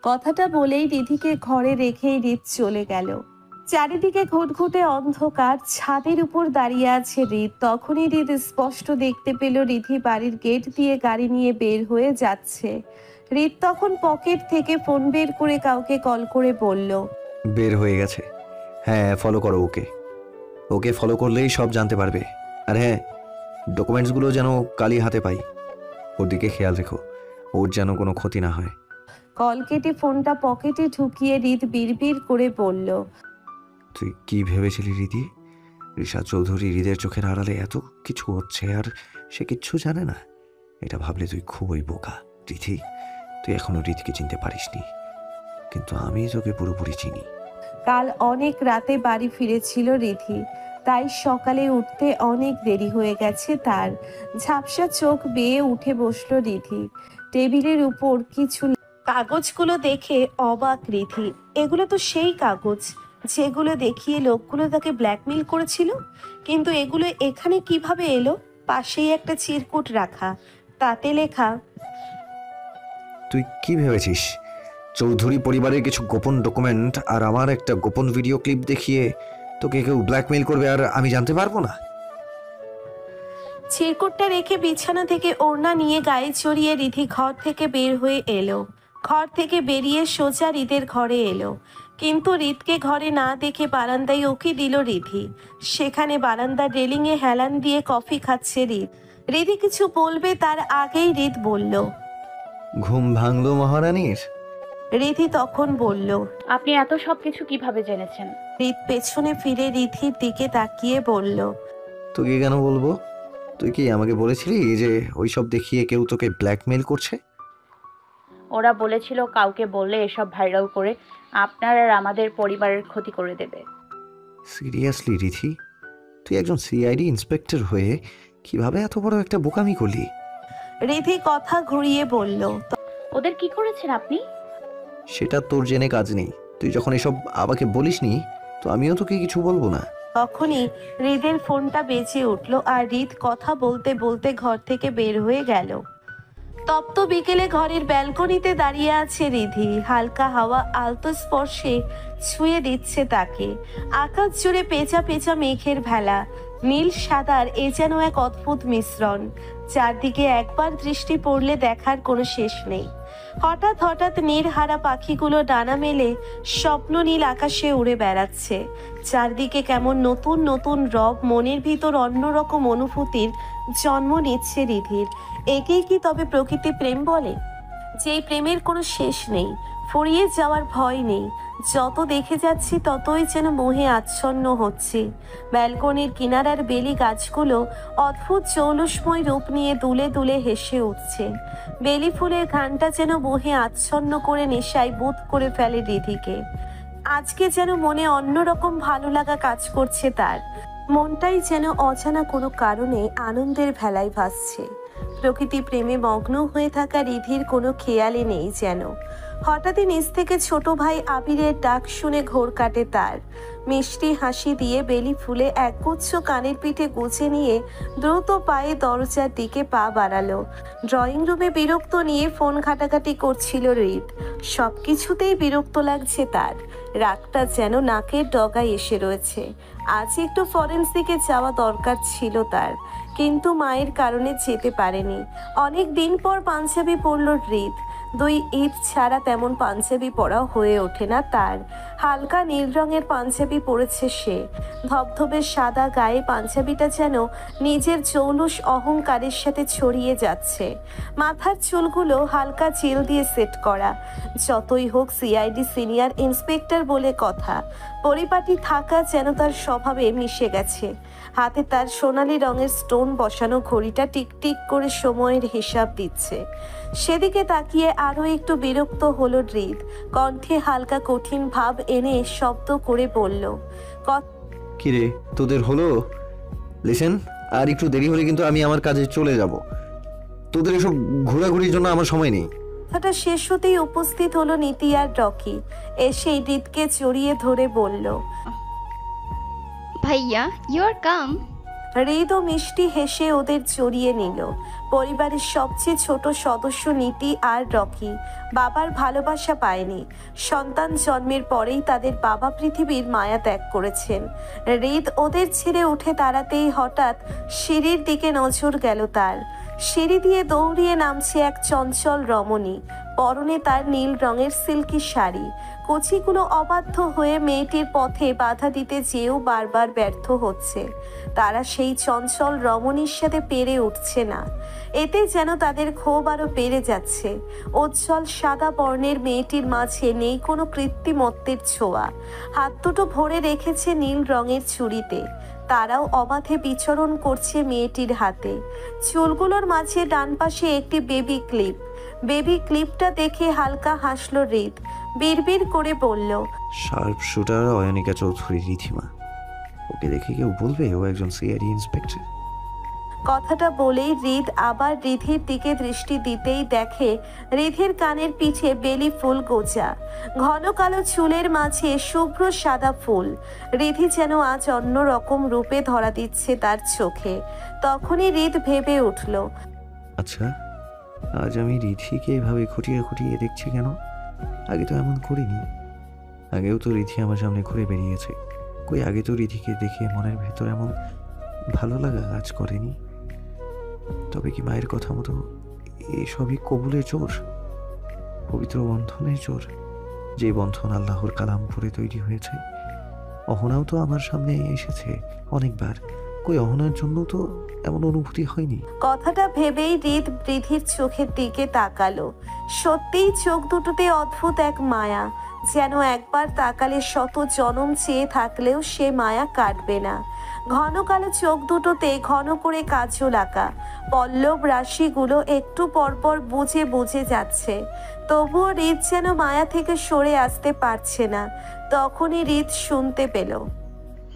কথাটা বলেই রিধিকে ঘরে রেখেই রিত চলে গেল। চারিদিকে ঘুটঘুটে অন্ধকার, ছাদের উপর দাঁড়িয়ে আছে রিত। তখনই রিত স্পষ্ট দেখতে পেল রিধি বাড়ির গেট দিয়ে গাড়ি নিয়ে বের হয়ে যাচ্ছে। রিত তখন পকেট থেকে ফোন বের করে কাউকে কল করে বলল, বের হয়ে গেছে। হ্যাঁ, ফলো করো ওকে। ওকে ফলো করলেই সব জানতে পারবে। আর হ্যাঁ, ডকুমেন্টসগুলো যেন কালই হাতে পাই। ওর দিকে খেয়াল রেখো, ওর যেন কোনো ক্ষতি না হয়। কল কেটে ফোনটা পকেটে ঢুকিয়ে রিত বিড়বিড় করে বলল, তুই কি ভেবেছিলি রিদি? ঋষা চৌধুরী হৃদের চোখের আড়ালে এত কিছু হচ্ছে আর সে কিচ্ছু জানে না? এটা ভাবলে তুই খুবই বোকা রিধি। তুই এখনো রিদিকে চিনতে পারিসনি, কিন্তু আমি তোকে পুরোপুরি চিনি। কাল অনেক রাতে বাড়ি ফিরেছিল রিধি, তাই সকালে উঠতে অনেক দেরি হয়ে গেছে তার। ঝাপসা চোখ বেয়ে উঠে বসলো রিধি। টেবিলের উপর কিছু কাগজগুলো দেখে অবাক রিধি। এগুলো তো সেই কাগজ যেগুলো দেখিয়ে লোকগুলো তাকে ব্ল্যাকমেল করেছিল, কিন্তু এগুলো এখানে কিভাবে এলো? পাশেই একটা চিরকুট রাখা, তাতে লেখা, তুই কি ভেবেছিস চৌধুরী পরিবারের কিছু গোপন ডকুমেন্ট আর আমার একটা গোপন ভিডিও ক্লিপ দেখিয়ে তোকে কেউ ব্ল্যাকমেইল করবে আর আমি জানতে পারবো না? চিরকুটটা রেখে বিছানা থেকে ওড়না নিয়ে গায়ে চড়িয়ে রিধি ঘর থেকে বের হয়ে এলো। ঘর থেকে বেরিয়ে সোজা রিদের ঘরে এলো, কিন্তু রিতকে ঘরে না দেখে বারান্দায় ওকে দিল রিধি। সেখানে বারান্দার রেলিংয়ে হেলান দিয়ে কফি খাচ্ছে রিত। রিধি কিছু বলবে তার আগেই রিত বলল, ঘুম ভাঙলো মহারানীর? রিধি তখন বলল, আপনি এত সব কিছু কিভাবে জেনেছেন? রিত পেছনে ফিরে রিধির দিকে তাকিয়ে বলল, তোকে কেন বলবো? তুই কি আমাকে বলেছিলি যে ওইসব দেখিয়ে কেউ তোকে ব্ল্যাকমেইল করছে? ওরা বলেছিল কাউকে বললে এসব ভাইরাল করে আপনার আর আমাদের পরিবারের ক্ষতি করে দেবে। সিরিয়াসলি রিধি, তুই একজন সিআইডি ইন্সপেক্টর হয়ে কিভাবে এত বড় একটা বোকামি করলি? রিধি কথা ঘুরিয়ে বলল, ওদের কি করেছেন আপনি? সেটা তোর জেনে কাজ নেই। তুই যখন এসব আমাকে বলিসনি, তো আমিও তোকে কিছু বলবো না। তখনই হৃদের ফোনটা বেজে উঠলো আর হৃদ কথা বলতে বলতে ঘর থেকে বের হয়ে গেল। তপ্ত বিকেলে ঘরের ব্যালকনিতে দাঁড়িয়ে আছে রিধি। হালকা হাওয়া আলতো স্পর্শে ছুঁয়ে দিচ্ছে তাকে। আকাশ জুড়ে পেঁচা পেঁচা মেঘের ভেলা, নীল সাদার এ যেন এক অদ্ভুত মিশ্রণ। চারদিকে একবার দৃষ্টি পড়লে দেখার কোনো শেষ নেই। হঠাৎ হঠাৎ নীড়হারা পাখিগুলো ডানা মেলে স্বপ্ন নীল আকাশে উড়ে বেড়াচ্ছে। চারদিকে কেমন নতুন নতুন রব, মনের ভিতর অন্যরকম অনুভূতির জন্ম নিচ্ছে রিধির। একেই কি তবে প্রকৃতি প্রেম বলে? যেই প্রেমের কোনো শেষ নেই, ফুরিয়ে যাওয়ার ভয় নেই। যত দেখে যাচ্ছি ততই যেন মোহে আচ্ছন্ন হচ্ছে। ব্যালকনির কিনারার বেলি গাছগুলো অদ্ভুত জৌলুসময় রূপ নিয়ে দুলে দুলে হেসে উঠছে। বেলি ফুলের ঘ্রাণটা যেন মোহে আচ্ছন্ন করে নেশায় বুঁদ করে ফেলে রিধিকে। আজকে যেন মনে অন্যরকম ভালো লাগা কাজ করছে তার। মনটাই যেন অজানা কোনো কারণে আনন্দের ভেলায় ভাসছে। প্রকৃতি প্রেমে মগ্ন হয়ে থাকা রিধির কোনো খেয়ালই নেই যেন। হঠাৎই নিচ থেকে ছোট ভাই আবিরের ডাক শুনে ঘোর কাটে তার। মিষ্টি হাসি দিয়ে বেলি ফুলে একগুচ্ছ কানের পিঠে গুছে নিয়ে দ্রুত পায়ে দরজার দিকে পা বাড়ালো। ড্রয়িং রুমে বিরক্ত নিয়ে ফোন ঘাটাঘাটি করছিল রিদ। সব কিছুতেই বিরক্ত লাগছে তার। রাগটা যেন নাকের ডগায় এসে রয়েছে। আজ একটু ফরেন্সিকে যাওয়া দরকার ছিল তার, কিন্তু মায়ের কারণে যেতে পারেনি। অনেক দিন পর পাঞ্জাবি পরল রিদ। 2 ঈদ ছাড়া তেমন পাঞ্জাবি পরা হয়ে ওঠে না তার। হালকা নীল রঙের পাঞ্জাবি পরেছে সে। ধবধবে সাদা গায়ে পাঞ্জাবিটা যেন নিজের জৌলুস অহংকারের সাথে ছড়িয়ে যাচ্ছে। মাথার চুলগুলো হালকা চিল দিয়ে সেট করা। যতই হোক সিআইডি সিনিয়র ইন্সপেক্টর বলে কথা, পরিপাটি থাকা যেন তার স্বভাবে মিশে গেছে। হাতে তার সোনালি রঙের স্টোন বসানো ঘড়িটা টিকটিক করে সময়ের হিসাব দিচ্ছে। সেদিকে তাকিয়ে আরো একটু বিরক্ত হলো হৃদ। কণ্ঠে হালকা কঠিন ভাব এনে শব্দ করে বলল, কিরে, তোদের হলো? লিসেন, আর একটু দেরি হলে কিন্তু আমি আমার কাজে চলে যাব। তোদের এসব ঘোরাঘুরির জন্য আমার সময় নেই। কথাটা শেষ হতেই উপস্থিত হলো নীতি আর রকি। এসেই হৃদকে জড়িয়ে ধরে বলল, ভাইয়া, ইউ আর কাম। হৃদ ও মিষ্টি হেসে ওদের জড়িয়ে নিল। পরিবারের সবচেয়ে ছোট সদস্য নীতি আর রকি বাবার ভালোবাসা পায়নি। সন্তান জন্মের পরেই তাদের বাবা পৃথিবীর মায়া ত্যাগ করেছেন। হৃদ ওদের ছেড়ে উঠে দাঁড়াতেই হঠাৎ সিঁড়ির দিকে নজর গেল তার। সিঁড়ি দিয়ে দৌড়িয়ে নামছে এক চঞ্চল রমণী। পরনে তার নীল রঙের সিল্কি শাড়ি। কচিগুলো অবাধ্য হয়ে মেয়েটির পথে বাধা দিতে যেও বারবার ব্যর্থ হচ্ছে। তারা সেই চঞ্চল রমণীর সাথে পেরে উঠছে না। এতে যেন তাদের ক্ষোভ আরও বেড়ে যাচ্ছে। উজ্জ্বল সাদা বর্ণের মেয়েটির মাঝে নেই কোনো কৃত্রিমত্বের ছোঁয়া। হাত দুটো ভরে রেখেছে নীল রঙের চুড়িতে। তারাও অবাধে বিচরণ করছে মেয়েটির হাতে। চুলগুলোর মাঝে ডান পাশে একটি বেবি ক্লিপ। বেবি ক্লিপটা দেখে হালকা হাসল হৃদ। বিড়বিড় করে বলল, শার্প শুটার অয়নিকা চৌধুরী রিধিমা। ওকে দেখে কেউ বলবে ও একজন সিআইডি ইন্সপেক্টর? কথাটা বলেই হৃদ আবার রিধির দিকে দৃষ্টি দিতেই দেখে রিধির কানের পিঠে বেলি ফুল গোজা। ঘন কালো চুলের মাঝে শুভ্র সাদা ফুল। রিধি যেন আজ অন্য রকম রূপে ধরা দিচ্ছে তার চোখে। তখনই হৃদ ভেবে উঠল, আচ্ছা, আজ আমি রিধিকে এভাবে খুঁটিয়ে খুঁটিয়ে দেখছি কেন? আগে তো এমন করিনি। আগেও তো রিধি আমার সামনে ঘুরে বেরিয়েছে। কই আগে তো রিধিকে দেখে মনের ভেতর এমন ভালো লাগা কাজ করেনি। তবে কি মায়ের কথা মতো এসবই কবুলের জোর, পবিত্র বন্ধনের জোর, যে বন্ধন আল্লাহর কালাম পড়ে তৈরি হয়েছে? অহনাও তো আমার সামনে এসেছে অনেকবার। কই অহনার জন্য তো এমন অনুভূতি হয়নি। কথাটা ভেবেই হৃদ রিধির চোখের দিকে তাকালো। সত্যিই চোখ দুটোতে অদ্ভুত এক মায়া। যেন একবার তাকালে শত জনম চেয়ে থাকলেও সে মায়া কাটবে না। ঘন কালো চোখ দুটোতে ঘন করে কাজল আঁকা। পল্লব রাশিগুলো একটু পরপর বুঝে বুঝে যাচ্ছে। তবুও হৃদ যেন মায়া থেকে সরে আসতে পারছে না। তখনই হৃদ শুনতে পেল,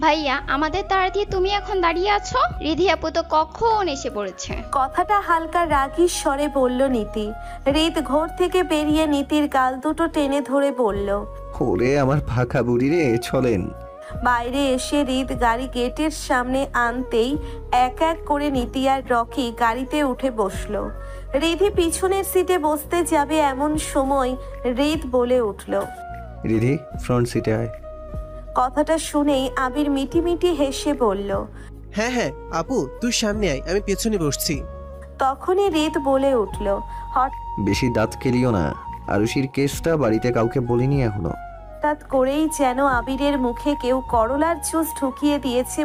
ভাইয়া, আমাদের তাড়া দিয়ে তুমি এখন দাঁড়িয়ে আছো? রিধি আপু তো কখন এসে পড়েছে। কথাটা হালকা রাগীর স্বরে বলল নীতি। হৃদ ঘর থেকে বেরিয়ে নীতির গাল দুটো টেনে ধরে বলল, ওরে আমার ফাঁকা বুড়ি রে, চলেন। বাইরে এসে হৃদ গাড়ি গেটের সামনে আনতেই এক এক করে নীতি আর রকি গাড়িতে উঠে বসলো। রিধি পিছনের সিটে বসতে যাবে এমন সময় হৃদ বলে উঠল, রিধি ফ্রন্ট সিটে আয়। কথাটা শুনেই আবির মিটিমিটি হেসে বলল, হ্যাঁ হ্যাঁ আপু, তুই সামনে আয়, আমি পেছনে বসছি। তখনই হৃদ বলে উঠল, বেশি দাঁত কেলিও না। আরুষির কেসটা বাড়িতে কাউকে বলিনি এখনো। হঠাৎ করেই যেন আবিরের মুখে কেউ করলার জুস ঢুকিয়ে দিয়েছে।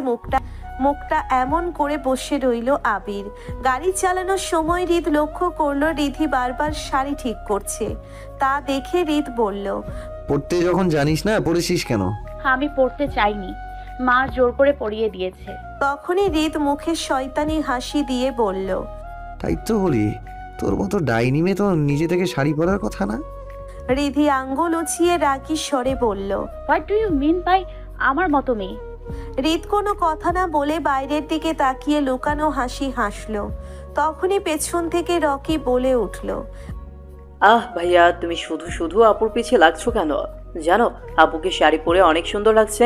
মুখটা এমন করে বসে রইল আবির। গাড়ি চালানোর সময় হৃদ লক্ষ্য করলো রিধি বারবার শাড়ি ঠিক করছে। তা দেখে হৃদ বলল, পড়তে যখন জানিস না পড়েছিস কেন? আমি পড়তে চাইনি, মা জোর করে পড়িয়ে দিয়েছে। তখনই হৃদ মুখে শয়তানি হাসি দিয়ে বলল, তাই তো বলি, তোর মতো ডাইনি মেয়ে তো নিজে থেকে শাড়ি পরার কথা না। রিধি আঙ্গুল উঁচিয়ে রাগী স্বরে বলল, what do you mean by আমার মতো মেয়ে? হৃদ কোনো কথা না বলে বাইরের দিকে তাকিয়ে লুকানো হাসি হাসল। তখনই পেছন থেকে রকি বলে উঠল, আহ ভাইয়া, তুমি শুধু শুধু আপুর পিছে লাগছো কেন? জানো আপুকে শাড়ি পরে অনেক সুন্দর লাগছে।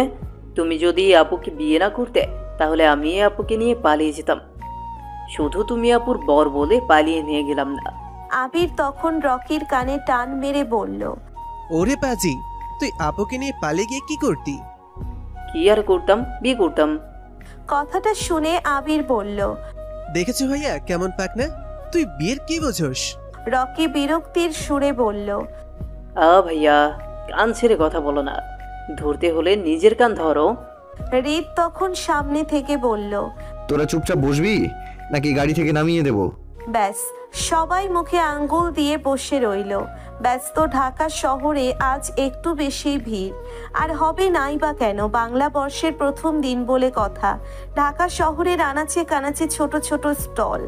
তুমি যদি আপুকে বিয়ে না করতে তাহলে আমি আপুকে নিয়ে পালিয়ে যেতাম। শুধু তুমি আপুর বর বলে পালিয়ে নিয়ে গেলাম না। আবির তখন রকির কানে টান মেরে বলল, ওরে পাজি, তুই আপুকে নিয়ে পালিয়ে গিয়ে কি করতি? কি আর করতাম, বিয়ে করতাম। কথাটা শুনে আবির বলল, দেখেছো ভাইয়া কেমন পাকনা? তুই বিয়ের কি বোঝোস? রকি বিরক্তির সুরে বলল, ভাইয়া, কান ছেড়ে কথা বলো না। ধরতে হলে নিজের কান ধরো। হৃদ তখন সামনে থেকে বলল, তোরা চুপচাপ বসবি নাকি গাড়ি থেকে নামিয়ে দেব? ব্যাস সবাই মুখে আঙ্গুল দিয়ে বসে রইল। ব্যস্ত ঢাকা শহরে আজ একটু বেশি ভিড়। আর হবে নাই বা কেন, বাংলা বর্ষের প্রথম দিন বলে কথা। ঢাকা শহরের আনাচে কানাচে ছোট ছোট স্টল,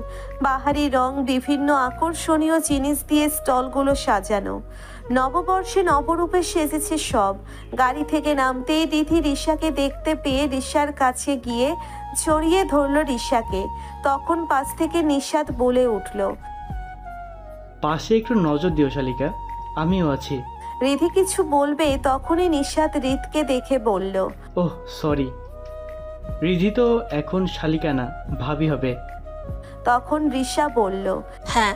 বাহারি রং, বিভিন্ন আকর্ষণীয় জিনিস দিয়ে স্টলগুলো সাজানো। নববর্ষে নবরূপে সেজেছে সব। গাড়ি থেকে নামতেই রিধি রিশাকে দেখতে পেয়ে রিশার কাছে গিয়ে জড়িয়ে ধরল রিশাকে। তখন পাশ থেকে নিশাদ বলে উঠল, পাশে একটু নজর দিও শালিকা, আমিও আছি। রিধি কিছু বলবে তখনই নিশাদ হৃদকে দেখে বলল, ওহ সরি। রিধি তো এখন শালিকা না, ভাবি হবে। তখন রিশা বলল, হ্যাঁ,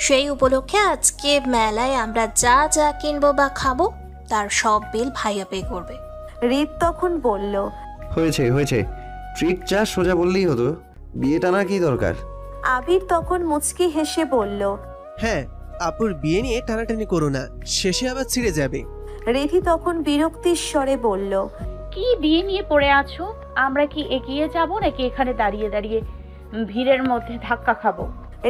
সেই উপলক্ষে আজকে মেলায় আমরা যা যা কিনবো বা খাবো তার সব বিল ভাইয়া পে করবে। রিত তখন বলল, হয়েছে হয়েছে, ট্রিট যা সোজা বললেই হতো, বিয়েটা না কি দরকার? আবির তখন মুচকি হেসে বলল। হ্যাঁ, আপুর বিয়ে নিয়ে টানাটানি করো না, শেষে আবার ছিঁড়ে যাবে। রিধি তখন বিরক্তির স্বরে বলল, কি বিয়ে নিয়ে পড়ে আছো? আমরা কি এগিয়ে যাব নাকি এখানে দাঁড়িয়ে দাঁড়িয়ে ভিড়ের মধ্যে ধাক্কা খাবো?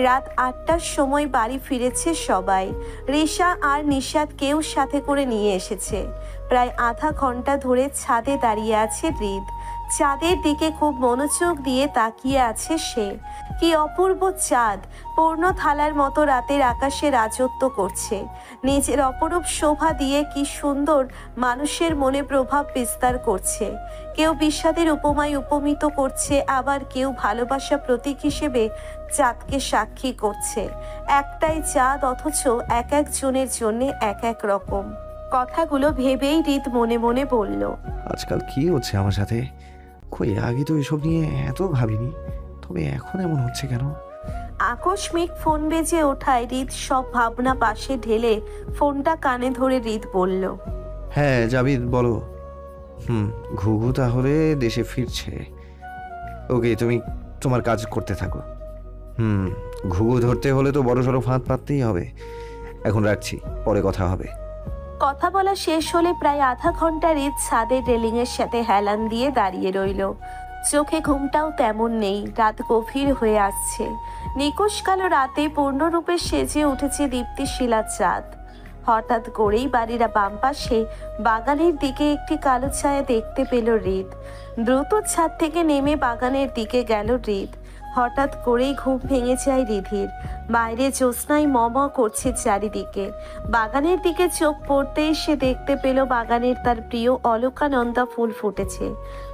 রাত 8টার সময় বাড়ি ফিরেছে সবাই। রিশা আর নিশাদ কেউ সাথে করে নিয়ে এসেছে। প্রায় আধা ঘন্টা ধরে ছাদে দাঁড়িয়ে আছে হৃদ। চাঁদের দিকে খুব মনোযোগ দিয়ে তাকিয়ে আছে সে। কি অপূর্ব চাঁদ, পূর্ণ থালার মতো রাতের আকাশে রাজত্ব করছে। নিজের অপরূপ শোভা দিয়ে কি সুন্দর মানুষের মনে প্রভাব বিস্তার করছে। কেউ বিষাদের উপমায় উপমিত করছে, আবার কেউ ভালোবাসা প্রতীক হিসেবে চাঁদকে সাক্ষী করছে। একটাই চাঁদ, অথচ এক একজনের জন্য এক এক রকম। কথাগুলো ভেবেই হৃদ মনে মনে বলল, আজকাল কি হচ্ছে আমার সাথে? কই আগে তো এসব নিয়ে এত ভাবিনি, তবে এখন এমন হচ্ছে কেন? আকস্মিক ফোন বেজে ওঠায় হৃদ সব ভাবনা পাশে ঢেলে ফোনটা কানে ধরে হৃদ বলল, হ্যাঁ জাবিদ বলো। ঘুঘু তাহলে দেশে ফিরছে। ওকে, তুমি তোমার কাজ করতে থাকো। ঘুঘু ধরতে হলে তো বড়সড় ফাঁদ পাততেই হবে। এখন রাখছি, পরে কথা হবে। কথা বলা শেষ হলে প্রায় আধা ঘন্টা হৃদ ছাদের রেলিংয়ের সাথে হেলান দিয়ে দাঁড়িয়ে রইল। চোখে ঘুমটাও তেমন নেই। রাত গভীর হয়ে আসছে। নিকোষ কালো রাতে পূর্ণরূপে সেজে উঠেছে দীপ্তিশীলা চাঁদ। হঠাৎ করেই বাড়ির বাম পাশে বাগানের দিকে একটি কালো ছায়া দেখতে পেল হৃদ। দ্রুত ছাদ থেকে নেমে বাগানের দিকে গেল হৃদ। হঠাৎ করেই ঘুম ভেঙে যায় রিধির। বাইরে জ্যোৎস্নায় ম করছে চারিদিকে। বাগানের দিকে চোখ পড়তেই সে দেখতে পেল বাগানের তার প্রিয় অলকানন্দা ফুল ফুটেছে।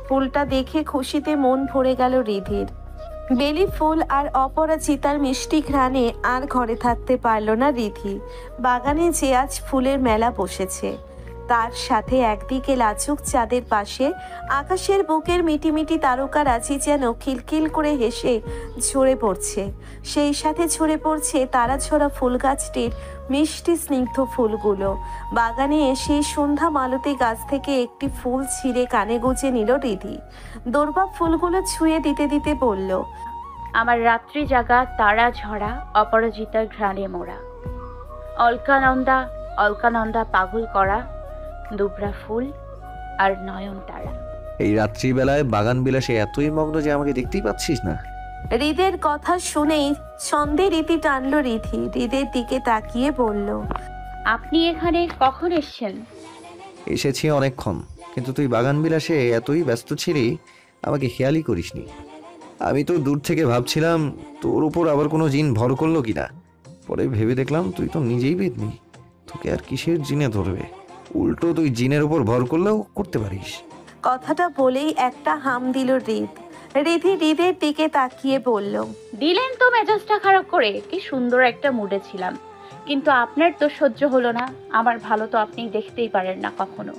ফুলটা দেখে খুশিতে মন ভরে গেল রিধির। বেলি ফুল আর অপরাজিতার মিষ্টি ঘ্রাণে আর ঘরে থাকতে পারল না রিধি। বাগানে যে আজ ফুলের মেলা বসেছে, তার সাথে একদিকে লাজুক চাঁদের পাশে আকাশের বুকের মিটিমিটি তারকারাজি যেন খিলখিল করে হেসে ঝরে পড়ছে। সেই সাথে ঝরে পড়ছে তারা ঝরা ফুল গাছটির মিষ্টি স্নিগ্ধ ফুলগুলো। বাগানে এসে সন্ধ্যা মালতী গাছ থেকে একটি ফুল ছিঁড়ে কানে গুঁজে নিল রিধি। দৌর্বা ফুলগুলো ছুঁয়ে দিতে দিতে বলল, আমার রাত্রি জাগা তারা ঝরা অপরাজিতার ঘ্রাণে মোড়া, অলকানন্দা অলকানন্দা পাগল করা দুবরা ফুল আর নয়ন তারা। এই রাত্রিবেলায় বাগান বিলাসে এতই মগ্ন যে আমাকে দেখতেই পাচ্ছিস না? হৃদের কথা শুনেই ছন্দে রীতি টানল রিধি। হৃদের দিকে তাকিয়ে বলল, আপনি এখানে কখন এসছেন? এসেছি অনেকক্ষণ, কিন্তু তুই বাগান বিলাসে এতই ব্যস্ত ছিলি আমাকে খেয়ালই করিসনি। আমি তো দূর থেকে ভাবছিলাম তোর উপর আবার কোনো জিন ভর করলো কিনা। পরে ভেবে দেখলাম তুই তো নিজেই বেদনি, তোকে আর কিসের জিনে ধরবে? উল্টো তুই জিনের উপর ভর করলেও করতে পারিস। কথাটা বলেই একটা হাম দিল হৃদ। রিধি হৃদের দিকে তাকিয়ে বলল, দিলেন তো মেজাজটা খারাপ করে। কি সুন্দর একটা মুডে ছিলাম, কিন্তু আপনার তো সহ্য হলো না। আমার ভালো তো আপনি দেখতেই পারেন না কখনো।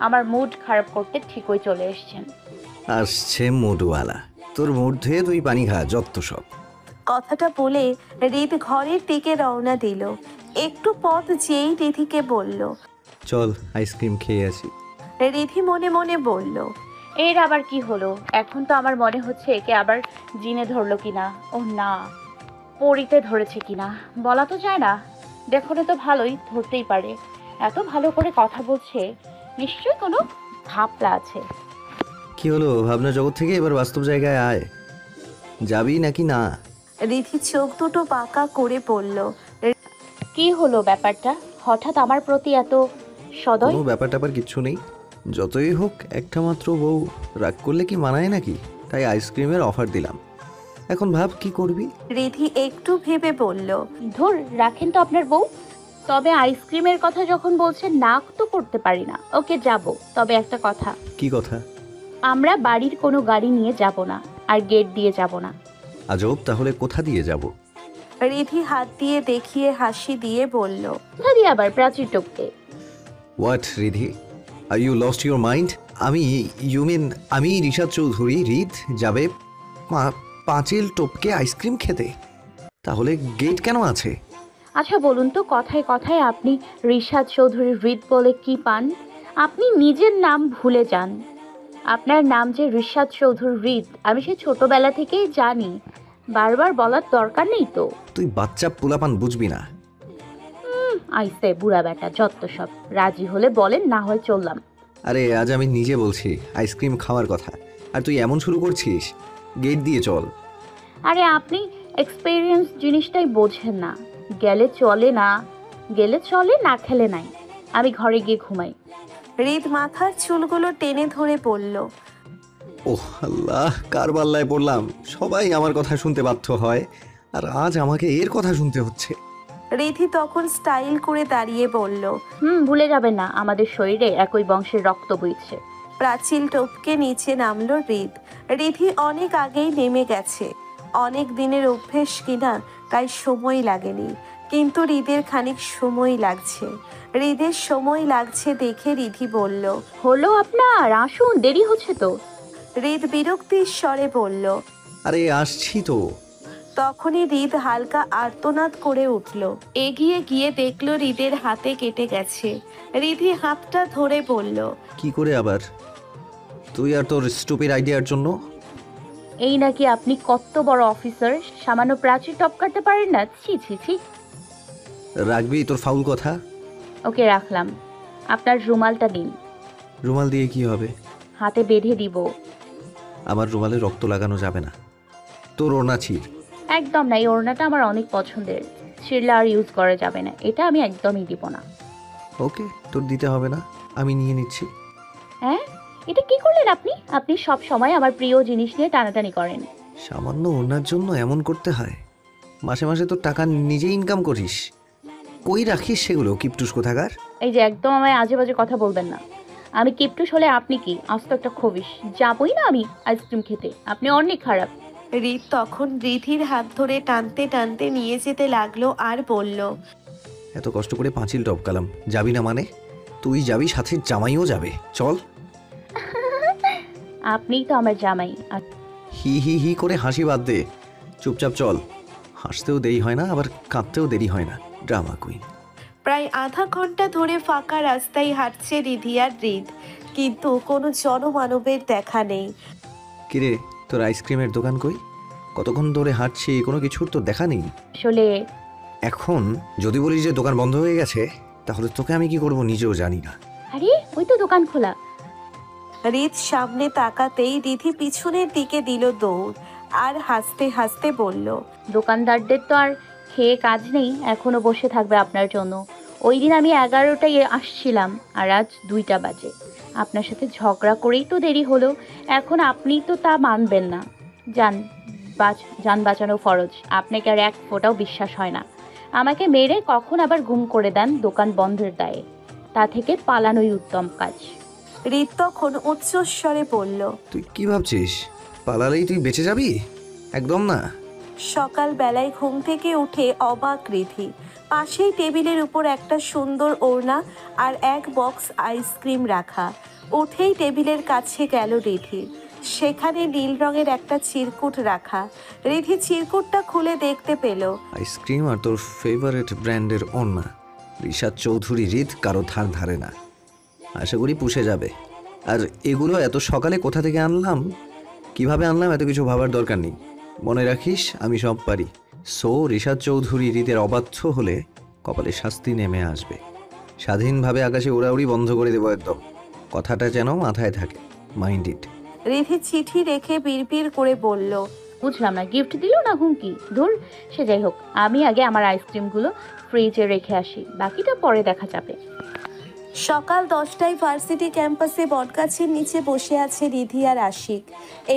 আমার মুড খারাপ করতে ঠিকই চলে এসেছেন। আসছে মুডওয়ালা, তোর মুড ধুয়ে তুই পানি খা, যত সব। কথাটা বলে হৃদ ঘরের দিকে রওনা দিল। একটু পথ যেই রিধিকে বলল, চল আইসক্রিম খেয়ে আসি। রিধি মনে মনে বলল, এর আবার কি হলো? এখন তো আমার মনে হচ্ছে একে আবার জিনে ধরলো কিনা। ও না, পরিতে ধরেছে কিনা বলা তো যায় না। দেখলে তো ভালোই ধরতেই পারে। এত ভালো করে কথা বলছে, নিশ্চয়ই কোনো ঘাপলা আছে। কি হলো, ভাবনা জগৎ থেকে এবার বাস্তব জায়গায় আয়। যাবি নাকি না? রিধি চোখ দুটো বাঁকা করে বলল, কি হলো ব্যাপারটা? হঠাৎ আমার প্রতি এত সদয়? কোনো ব্যাপার ট্যাপার কিচ্ছু নেই। যতই হোক একটা মাত্র বউ, রাগ করলে কি মানায় নাকি? তাই আইসক্রিমের অফার দিলাম, এখন ভাব কি করবি। রিধি একটু ভেবে বলল, ধুর, রাখেন তো আপনার বউ। তবে আইসক্রিমের কথা যখন বলছেন, নাক তো করতে পারি না। ওকে যাব, তবে একটা কথা। কি কথা? আমরা বাড়ির কোনো গাড়ি নিয়ে যাব না, আর গেট দিয়ে যাব না। আজব, তাহলে কোথা দিয়ে যাব? রিধি হাত দিয়ে দেখিয়ে হাসি দিয়ে বলল, কোথা দিয়ে আবার? প্রাচীর টপকে। What Ridhi, are you lost your mind? আমি ইউমিন আমি রিশাদ চৌধুরী হৃদ যাবে পাঁচিল টপকে আইসক্রিম খেতে? তাহলে গেট কেন আছে? আচ্ছা বলুন তো, কথায় কথায় আপনি রিশাদ চৌধুরী হৃদ বলে কি পান? আপনি নিজের নাম ভুলে যান। আপনার নাম যে রিশাদ চৌধুরী হৃদ আমি সে ছোটবেলা থেকেই জানি, বারবার বলার দরকার নেই তো। তুই বাচ্চা পোলাপান বুঝবি না। আইসে বুড়া বেটা যত সব। রাজি হলে বলেন, না হয় চললাম। আরে আজ আমি নিজে বলছি আইসক্রিম খাওয়ার কথা, আর তুই এমন শুরু করছিস। গেট দিয়ে চল। আরে আপনি এক্সপেরিয়েন্স জিনিসটাই বোঝেন না। গেলে চলে, না গেলে চলে, না খেলে নাই। আমি ঘরে গিয়ে ঘুমাই। হৃদ মাথার চুলগুলো টেনে ধরে বলল, ওহ আল্লাহ, কার পাল্লায় পড়লাম। সবাই আমার কথা শুনতে বাধ্য হয়, আর আজ আমাকে এর কথা শুনতে হচ্ছে। রিধি তখন স্টাইল করে দাঁড়িয়ে বলল, ভুলে যাবেন না আমাদের শরীরে একই বংশের রক্ত বইছে। প্রাচীল টপকে নিচে নামলো হৃদ। রিধি অনেক আগেই নেমে গেছে। অনেক দিনের অভ্যেস কিনা তাই সময় লাগেনি, কিন্তু হৃদের খানিক সময় লাগছে। হৃদের সময় লাগছে দেখে রিধি বলল, হলো আপনার, আসুন, দেরি হচ্ছে তো। হৃদ বিরক্তির স্বরে বলল। আরে আসছি তো। তখনই হৃদ হালকা আর্তনাদ করে উঠল। এগিয়ে গিয়ে দেখলো হৃদের হাতে কেটে গেছে। রিধি হাতটা ধরে বলল, কি করে আবার? তুই আর তোর স্টুপিড আইডিয়ার জন্য? এই নাকি আপনি কত বড় অফিসার, সামান্য প্রাচীর টপকাতে পারেন না? ছি ছি ছি। রাখবি তোর ফাউল কথা? ওকে রাখলাম। আপনার রুমালটা দিন। রুমাল দিয়ে কি হবে? হাতে বেঁধে দিব। আমার রুমালে রক্ত লাগানো যাবে না। তোর ওড়না ছিঁড়। একদম না, এই ওড়নাটা আমার অনেক পছন্দের। ছিঁড়লে আর ইউজ করা যাবে না, এটা আমি একদমই দিব না। ওকে, তোর দিতে হবে না, আমি নিয়ে নিচ্ছি। হ্যাঁ, এটা কি করলেন আপনি? আপনি সব সময় আমার প্রিয় জিনিস নিয়ে টানাটানি করেন। সামান্য ওড়নার জন্য এমন করতে হয়? মাসে মাসে তোর টাকা নিজে ইনকাম করিস, কই রাখিস সেগুলো কিপটুস কোথাকার? এই যে একদম আমায় আজে বাজে কথা বলবেন না। আমি কিপটুস হলে আপনি কি? আস্ত একটা খবিস। যাবই না আমি আইসক্রিম খেতে, আপনি অনেক খারাপ। হৃদ তখন রিধির হাত ধরে টানতে টানতে নিয়ে যেতে লাগলো আর বলল, এত কষ্ট করে পাঁচিল টপকালাম, যাবি না মানে? তুই যাবি, সাথে জামাইও যাবে, চল। আপনিই তো আমার জামাই। হি হি হি করে হাসি বাদ দে, চুপচাপ চল। হাসতেও দেরি হয় না, আবার কাঁদতেও দেরি হয় না, ড্রামা কুইন। প্রায় আধা ঘন্টা ধরে ফাঁকা রাস্তায় হাঁটছে রিধি আর হৃদ, কিন্তু কোনো জনমানবের দেখা নেই। কিরে, তোর আইসক্রিমের দোকান কই? কতক্ষণ ধরে হাঁটছি, কোনো কিছুর তো দেখা নেই। আসলে এখন যদি বলিস যে দোকান বন্ধ হয়ে গেছে, তাহলে তোকে আমি কি করব নিজেও জানি না। আরে ওই তো দোকান খোলা। হৃদ সামনে তাকাতেই রিধি পিছনের দিকে দিল দৌড় আর হাসতে হাসতে বলল, দোকানদারদের তো আর খেয়ে কাজ নেই, এখনো বসে থাকবে আপনার জন্য। ওই দিন আমি 11টায় আসছিলাম আর আজ 2টা বাজে। আপনার সাথে ঝগড়া করেই তো দেরি হলো। এখন আপনি তো তা মানবেন না। যান বাঁচানো ফরজ। আপনাকে আর এক ফোঁটাও বিশ্বাস হয় না। আমাকে মেরে কখন আবার গুম করে দেন দোকান বন্ধের দায়ে। তা থেকে পালানোই উত্তম কাজ। হৃদ তখন উচ্চস্বরে বলল, তুই কি ভাবছিস পালালেই তুই বেঁচে যাবি? একদম না। সকালবেলায় ঘুম থেকে উঠে অবাক রিধি। পাশেই টেবিলের উপর একটা সুন্দর ওড়না আর এক বক্স আইসক্রিম রাখা। উঠেই টেবিলের কাছে গেল রিধি। সেখানে নীল রঙের একটা চিরকুট রাখা। রিধি চিরকুটটা খুলে দেখতে পেল আইসক্রিম আর তোর ফেভারিট ব্র্যান্ডের ওড়না। রিশাদ চৌধুরী হৃদ কারো ধার ধারে না, আশা করি পুষে যাবে। আর এগুলো এত সকালে কোথা থেকে আনলাম, কিভাবে আনলাম, এত কিছু ভাবার দরকার নেই। মনে রাখিস আমি সব পারি। সো রিশাদ চৌধুরী হৃদের অবাধ্য হলে কপালে শাস্তি নেমে আসবে। স্বাধীনভাবে আকাশে উড়াউড়ি বন্ধ করে দেবো একদম। কথাটা যেন মাথায় থাকে, মাইন্ড ইট। রিধি চিঠি রেখে বিড়বিড় করে বলল, বুঝলাম না, গিফট দিল না হুমকি? ধুর, সে যাই হোক, আমি আগে আমার আইসক্রিমগুলো ফ্রিজে রেখে আসি, বাকিটা পরে দেখা যাবে। সকাল 10টায় ভার্সিটি ক্যাম্পাসে বটগাছের নিচে বসে আছে রিধি আর আশিক।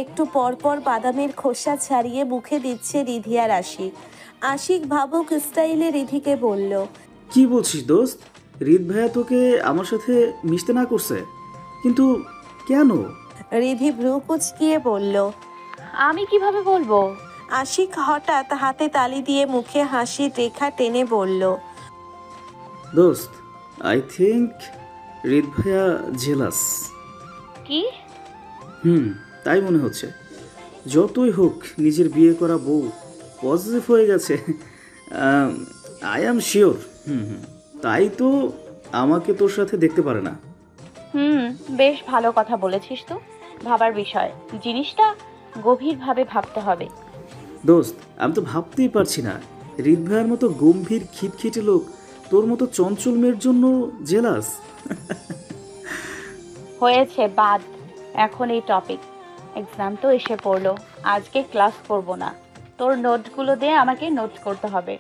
একটু পর পর বাদামের খোসা ছাড়িয়ে মুখে দিচ্ছে রিধি আর আশিক। আশিক ভাবুক স্টাইলে রিধিকে বলল, কি বলছিস দোস্ত? হৃদ ভাইয়া তোকে আমার সাথে মিশতে না করছে, কিন্তু কেন? রিধি ভ্রু কুচকিয়ে বলল, আমি কিভাবে বলবো? আশিক হঠাৎ হাতে তালি দিয়ে মুখে হাসির রেখা টেনে বলল, দোস্ত, আই থিঙ্ক হৃদ ভাইয়া জেলাস। কি? তাই মনে হচ্ছে। যতই হোক নিজের বিয়ে করা বউ পজিটিভ হয়ে গেছে। I am sure. তাই তো আমাকে তোর সাথে দেখতে পারে না। বেশ ভালো কথা বলেছিস তো। ভাবার বিষয়, জিনিসটা গভীরভাবে ভাবতে হবে। দোস্ত, আমি তো ভাবতেই পারছি না হৃদ ভাইয়ের মতো গম্ভীর খিটখিটে লোক তোর মতো চঞ্চল মেয়ের জন্য জেলাস। হয়েছে, বাদ এখন এই টপিক। এক্সাম তো এসে পড়লো, আজকে ক্লাস করব না। তোর নোটগুলো দিয়ে আমাকে নোট করতে হবে।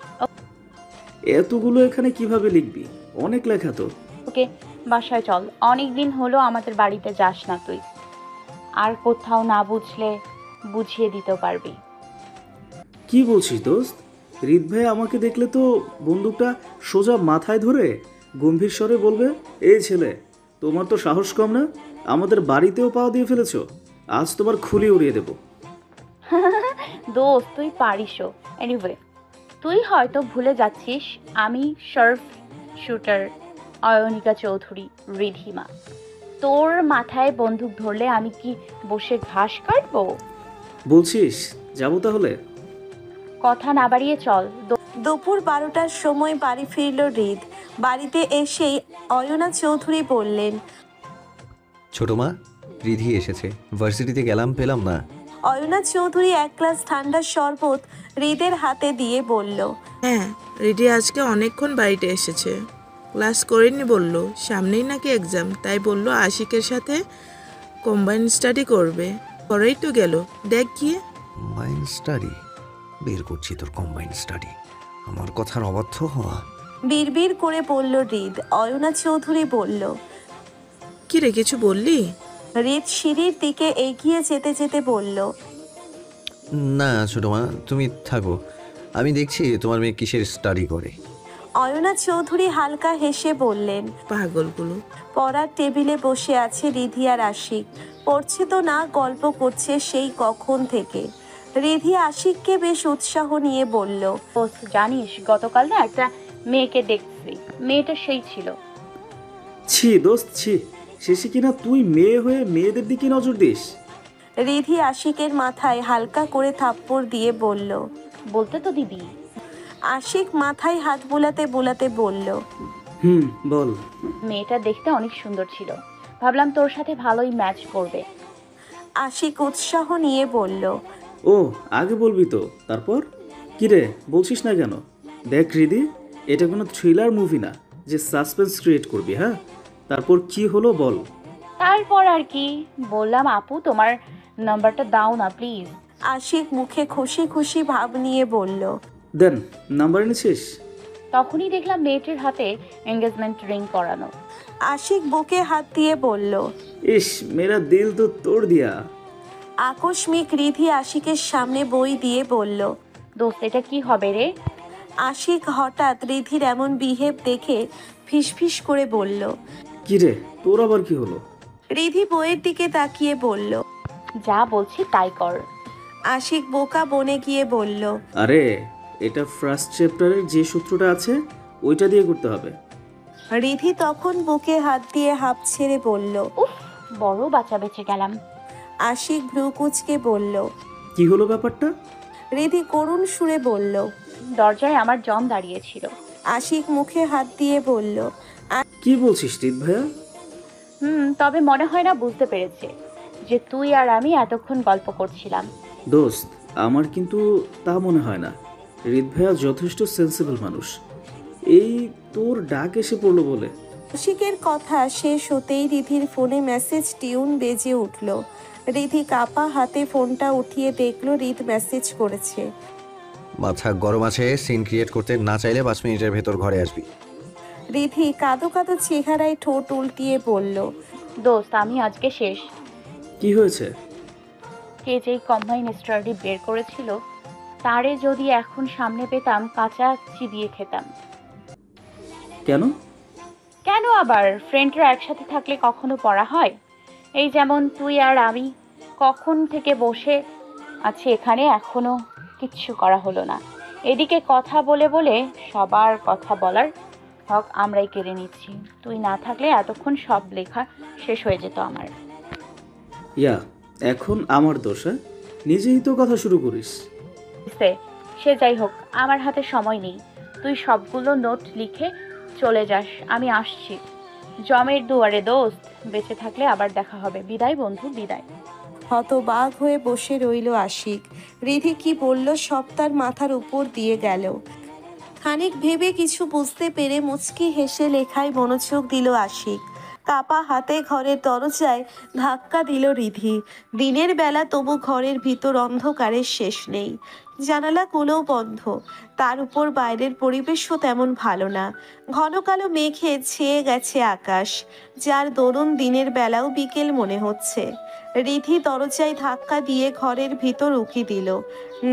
এতগুলো এখানে কিভাবে লিখবি? অনেক লেখা তো। ওকে, বাসায় চল। অনেক দিন হলো আমাদের বাড়িতে যাস না তুই। আর কোথাও না বুঝলে বুঝিয়ে দিতে পারবি। কি বলছিস দোস্ত? হৃদ ভাই আমাকে দেখলে তো বন্দুকটা সোজা মাথায় ধরে গম্ভীর স্বরে বলবে, এই ছেলে, তোমার তো সাহস কম না? আমাদের বাড়িতেও পা দিয়ে ফেলেছো, আজ তোমার খুলি উড়িয়ে দেব। দোস্ত, তুই পারিসও। এনিওয়ে, তুই হয়তো ভুলে যাচ্ছিস আমি সার্ফ শুটার অয়নিকা চৌধুরী, রিধিমা। তোর মাথায় বন্দুক ধরলে আমি কি বসে ঘাস কাটবো? বলছিস যাবো তাহলে? কথা না বাড়িয়ে চল। দুপুর 12টার সময় বাড়ি ফিরল হৃদ। বাড়িতে এসেই অয়না চৌধুরী বললেন, ছোট মা, রিধি এসেছে, ভার্সিটিতে গেলাম, পেলাম না। অয়না চৌধুরী এক গ্লাস ঠান্ডা শরবত হৃদের হাতে দিয়ে বলল, হ্যাঁ, রিডি আজকে অনেকক্ষণ বাড়িতে এসেছে। ক্লাস করেনি বললো, সামনেই নাকি এক্সাম, তাই বললো আশিকের সাথে কম্বাইন স্টাডি করবে। পরেই তো গেল, দেখ গিয়ে। Combine study? বের করছি তোর কম্বাইন স্টাডি। আমার কথার অবাধ্য হওয়া। বিড়বিড় করে বলল হৃদ। অয়না চৌধুরী বলল, কি রে, কিছু বললি? হৃদ সিঁড়ির দিকে এগিয়ে যেতে যেতে বলল, না ছোট মা, তুমি থাকো, আমি দেখছি তোমার মেয়ে কিসের স্টাডি করে। অয়না চৌধুরী হালকা হেসে বললেন, পাগলগুলো। পড়ার টেবিলে বসে আছে রিধি আর আশিক। পড়ছে তো না, গল্প করছে সেই কখন থেকে। রিধি আশিককে বেশ উৎসাহ নিয়ে বলল, দোস্ত, জানিস গতকাল না একটা মেয়েকে দেখছি, মেয়েটা সেই ছিল। ছি দোস্ত, ছি। শেষে কিনা তুই মেয়ে হয়ে মেয়েদের দিকে নজর দিস। রিধি আশিকের মাথায় হালকা করে থাপ্পড় দিয়ে বলল, বলতে তো দিবি। আশিক মাথায় হাত বুলাতে বুলাতে বলল, বল। মেয়েটা দেখতে অনেক সুন্দর ছিল, ভাবলাম তোর সাথে ভালোই ম্যাচ করবে। আশিক উৎসাহ নিয়ে বলল, ও, আগে বলবি তো। তারপর কিরে, বলছিস না কেন? দেখ হৃদি, এটা কোনো থ্রিলার মুভি না যে সাসপেন্স ক্রিয়েট করবি। হ্যাঁ, তারপর কি হলো বল। তারপর আর কি বললাম, আপু তোমার নাম্বারটা দাও না প্লিজ। আশিক মুখে খুশি খুশি ভাব নিয়ে বলল, দেন, নাম্বার এনেছিস? তখনই দেখলাম মেয়েটির হাতে এঙ্গেজমেন্ট রিং পরানো। আশিক বুকে হাত দিয়ে বলল, ইস, মেরা দিল তো তোড় দিয়া। আকস্মিক রিধি আশিকের সামনে বই দিয়ে বলল, দোস্ত, এটা কি হবে রে? আশিক হঠাৎ রিধির এমন বিহেভ দেখে ফিসফিস করে বলল, কিরে, তোর আবার কি হলো? রিধি বইয়ের দিকে তাকিয়ে বলল, যা বলছি তাই কর। আশিক বোকা বনে গিয়ে বলল, আরে, এটা ফার্স্ট চ্যাপ্টারের যে সূত্রটা আছে ওইটা দিয়ে করতে হবে। রিধি তখন বুকে হাত দিয়ে হাঁপ ছেড়ে বলল, উফ, বড় বাচ্চা বেঁচে গেলাম। আশিক ভ্রু কুঁচকে বলল, কি হলো ব্যাপারটা? রিধি করুণ সুরে বলল, দরজায় আমার জম দাঁড়িয়েছিল। আশিক মুখে হাত দিয়ে বলল, কি বলছিস হৃদ ভাইয়া? তবে মনে হয় না বুঝতে পেরেছে যে তুই আর আমি এতক্ষণ গল্প করছিলাম। দোস্ত, আমার কিন্তু তা মনে হয় না। হৃদ ভাইয়া যথেষ্ট সেন্সিবল মানুষ। এই তোর ডাক এসে পড়লো বলে। আশিকের কথা শেষ হতেই রিধির ফোনে মেসেজ টিউন বেজে উঠল। রিধি কাপা হাতে ফোনটা উঠিয়ে দেখলো হৃদ মেসেজ করেছে, মাথা গরম আছে, সিন ক্রিয়েট করতে না চাইলে 5 মিনিটের ভেতর ঘরে আসবি। রিধি কাঁদো কাঁদো চেহারায় ঠোঁট উল্টিয়ে বলল, দোস্ত, আমি আজকে শেষ। কি হয়েছে? কে যেই কম্বাইন স্টাডি বের করেছিল তারে যদি এখন সামনে পেতাম, কাঁচা চিবিয়ে খেতাম। কেন? কেন আবার? ফ্রেন্ডরা একসাথে থাকলে কখনো পড়া হয়? এই যেমন তুই আর আমি কখন থেকে বসে আছি এখানে, এখনো কিচ্ছু করা হলো না। এদিকে কথা বলে বলে সবার কথা বলার হক আমরাই কেড়ে নিচ্ছি। তুই না থাকলে এতক্ষণ সব লেখা শেষ হয়ে যেত আমার। ইয়া, এখন আমার দোষ, হ্যাঁ? নিজেই তো কথা শুরু করিস। সে যাই হোক, আমার হাতে সময় নেই। তুই সবগুলো নোট লিখে চলে যাস, আমি আসছি। জমের দুয়ারে দোস্ত, বেঁচে থাকলে আবার দেখা হবে। বিদায় বন্ধু, বিদায়। হতবাক হয়ে বসে রইল আশিক। রিধি কি বলল সব তার মাথার উপর দিয়ে গেল। খানিক ভেবে কিছু বুঝতে পেরে মুচকি হেসে লেখায় মনোযোগ দিল আশিক। কাপা হাতে ঘরের দরজায় ধাক্কা দিল রিধি। দিনের বেলা তবু ঘরের ভিতর অন্ধকারের শেষ নেই, জানালাগুলোও বন্ধ। তার উপর বাইরের পরিবেশও তেমন ভালো না, ঘন কালো মেঘে ছেয়ে গেছে আকাশ, যার দরুন দিনের বেলাও বিকেল মনে হচ্ছে। রিধি দরজায় ধাক্কা দিয়ে ঘরের ভিতর উকি দিল,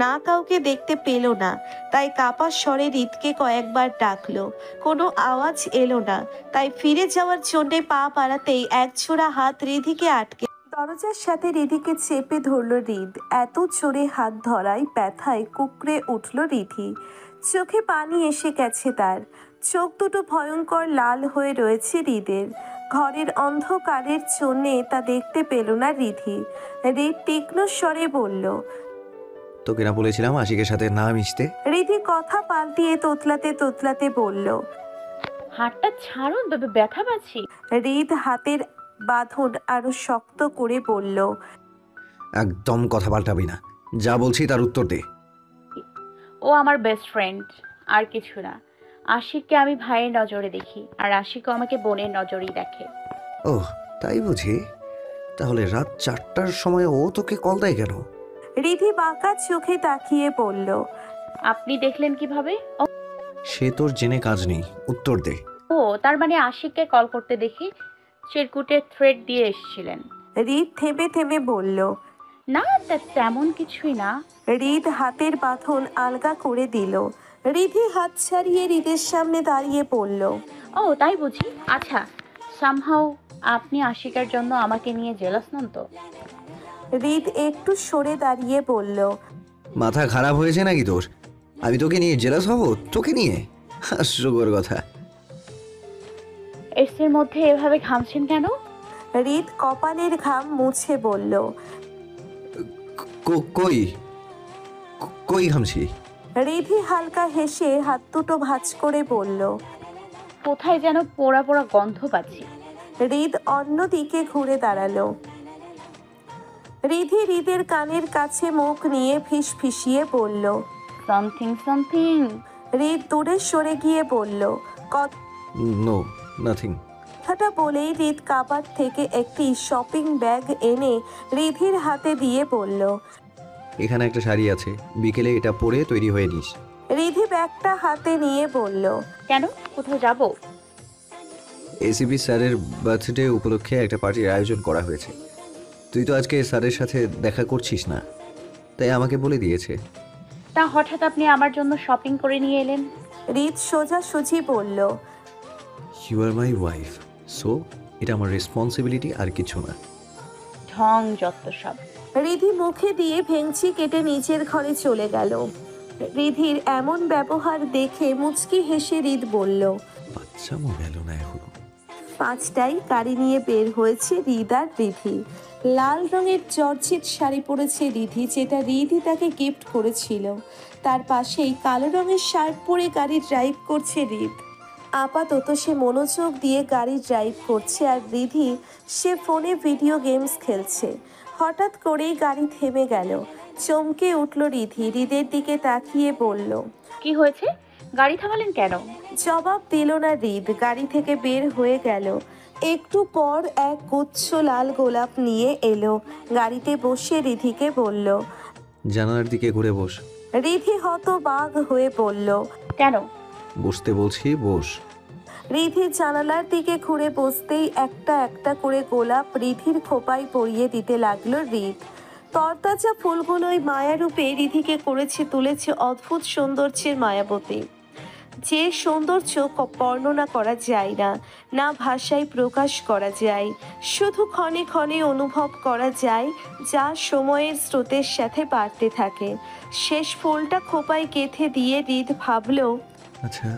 না কাউকে দেখতে পেল না, তাই কাপা স্বরে রিতকে কয়েকবার ডাকলো, কোনো আওয়াজ এলো না। তাই ফিরে যাওয়ার জন্যে পা বাড়াতেই একছোড়া হাত রিধিকে আটকে দরজার সাথে রিধিকে চেপে ধরল রিদ। এত জোরে হাত ধরায় ব্যথায় কুকড়ে উঠল রিধি। চোখে পানি এসে গেছে তার, চোখ দুটো ভয়ঙ্কর লাল হয়ে রয়েছে হৃদের। ঘরের অন্ধকারের জন্যে তা দেখতে পেল না রিধি। হৃদ তীক্ষ্ণ স্বরে বলল, তোকে না বলেছিলাম আশিকের সাথে না মিশতে? রিধি কথা পাল্টিয়ে তোতলাতে তোতলাতে বলল, হাতটা ছাড়ুন, ব্যথা পাচ্ছি। হৃদ হাতের বাঁধন আরো শক্ত করে বলল, একদম কথা পাল্টাবি না, যা বলছি তার উত্তর দে। ও আমার বেস্ট ফ্রেন্ড, আর কিছু না। আশিককে আমি ভাইয়ের নজরে দেখি, আর আশিকও আমাকে বোনের নজরেই দেখে। ও তাই বুঝি? তাহলে রাত 4টার সময় ও তোকে কল দেয় কেন? রিধি বাঁকা চোখে তাকিয়ে বলল, আপনি দেখলেন কিভাবে? সে তোর জেনে কাজ নেই, উত্তর দে। ও তার মানে আশিককে কল করতে দেখি চিরকুটে থ্রেড দিয়ে এসেছিলেন। রিদ থেমে থেমে বলল, না তেমন কিছুই না। রিদ হাতের বাঁধন আলগা করে দিল। রিধি হাত ছাড়িয়ে রিদের সামনে দাঁড়িয়ে পড়ল, ও তাই বুঝি? আচ্ছা, সামহাও আপনি আশিকের জন্য আমাকে নিয়ে জেলাস নন তো? রিদ একটু সরে দাঁড়িয়ে বলল, মাথা খারাপ হয়েছে নাকি তোর? আমি তোকে নিয়ে জেলাস হব? তোকে নিয়ে? হাস্যকর কথা। এসির মধ্যে এভাবে ঘামছেন কেন? রিদ কপালের ঘাম মুছে বলল, কই কই ঘামছি? রিধি হালকা হেসে হাত দুটো ভাঁজ করে বলল, কোথায় যেন পোড়া পোড়া গন্ধ পাচ্ছি। রিদ অন্যদিকে ঘুরে দাঁড়ালো। রিধি রিদের কানের কাছে মুখ নিয়ে ফিসফিসিয়ে বলল, সামথিং সামথিং। রিদ দূরে সরে গিয়ে বলল, নো নাথিং। কথাটা বলেই রিদ কাবার থেকে একটি শপিং ব্যাগ এনে রিধির হাতে দিয়ে বলল, এখানে একটা শাড়ি আছে, বিকেলে এটা পরে তৈরি হয়ে নিস। রিধি ব্যাগটা হাতে নিয়ে বলল, কেন, কোথাও যাব? এসিপি স্যারের বার্থডে উপলক্ষে একটা পার্টির আয়োজন করা হয়েছে। তুই তো আজকে স্যারের সাথে দেখা করছিস না, তাই আমাকে বলে দিয়েছে। তা হঠাৎ আপনি আমার জন্য শপিং করে নিয়ে এলেন? রিদ সোজাসুজি বলল, you are my wife, so এটা আমার রেসপন্সিবিলিটি, আর কিছু না। ঢং যত সব। রিধি মুখে দিয়ে ভেঙচি কেটে নিচের ঘরে চলে গেল। রিধির এমন ব্যবহার দেখে মুচকি হেসে রিদ বলল, বাচ্চামো গেল না এখনো। 5টায় গাড়ি নিয়ে বের হয়েছে রিদ আর রিধি। লাল রঙের জর্জেট শাড়ি পরেছে রিধি, যেটা রিধি তাকে গিফট করেছিল। তার পাশেই কালো রঙের শার্ট পরে গাড়ি ড্রাইভ করছে রিদ। আপাতত সে মনোযোগ দিয়ে গাড়ি ড্রাইভ করছে, আর রিধি সে ফোনে ভিডিও গেমস খেলছে। হঠাৎ করেই গাড়ি থেমে গেল। চমকে উঠল রিধি, রিদের দিকে তাকিয়ে বলল, কি হয়েছে? গাড়ি থামালেন কেন? জবাব দিল না রিদ, গাড়ি থেকে বের হয়ে গেল। একটু পর এক গুচ্ছ লাল গোলাপ নিয়ে এলো। গাড়িতে বসে রিধিকে বলল, জানালার দিকে ঘুরে বস। রিধি হতবাক হয়ে বলল, কেন? বসতে বলছি, বস। রিধি জানালার দিকে ঘুরে বসতেই একটা একটা করে গোলাপ রিধির খোপায় পরিয়ে দিতে লাগলো রিদ। তরতাজা ফুলগুলোই মায়ারূপে রিধিকে করেছে তুলেছে অদ্ভুত সৌন্দর্যের মায়াবতী। যে সৌন্দর্য বর্ণনা করা যায় না, না ভাষায় প্রকাশ করা যায়, শুধু ক্ষণে ক্ষণে অনুভব করা যায়, যা সময়ের স্রোতের সাথে বাড়তে থাকে। শেষ ফুলটা খোপায় গেঁথে দিয়ে রিদ ভাবল, আচ্ছা,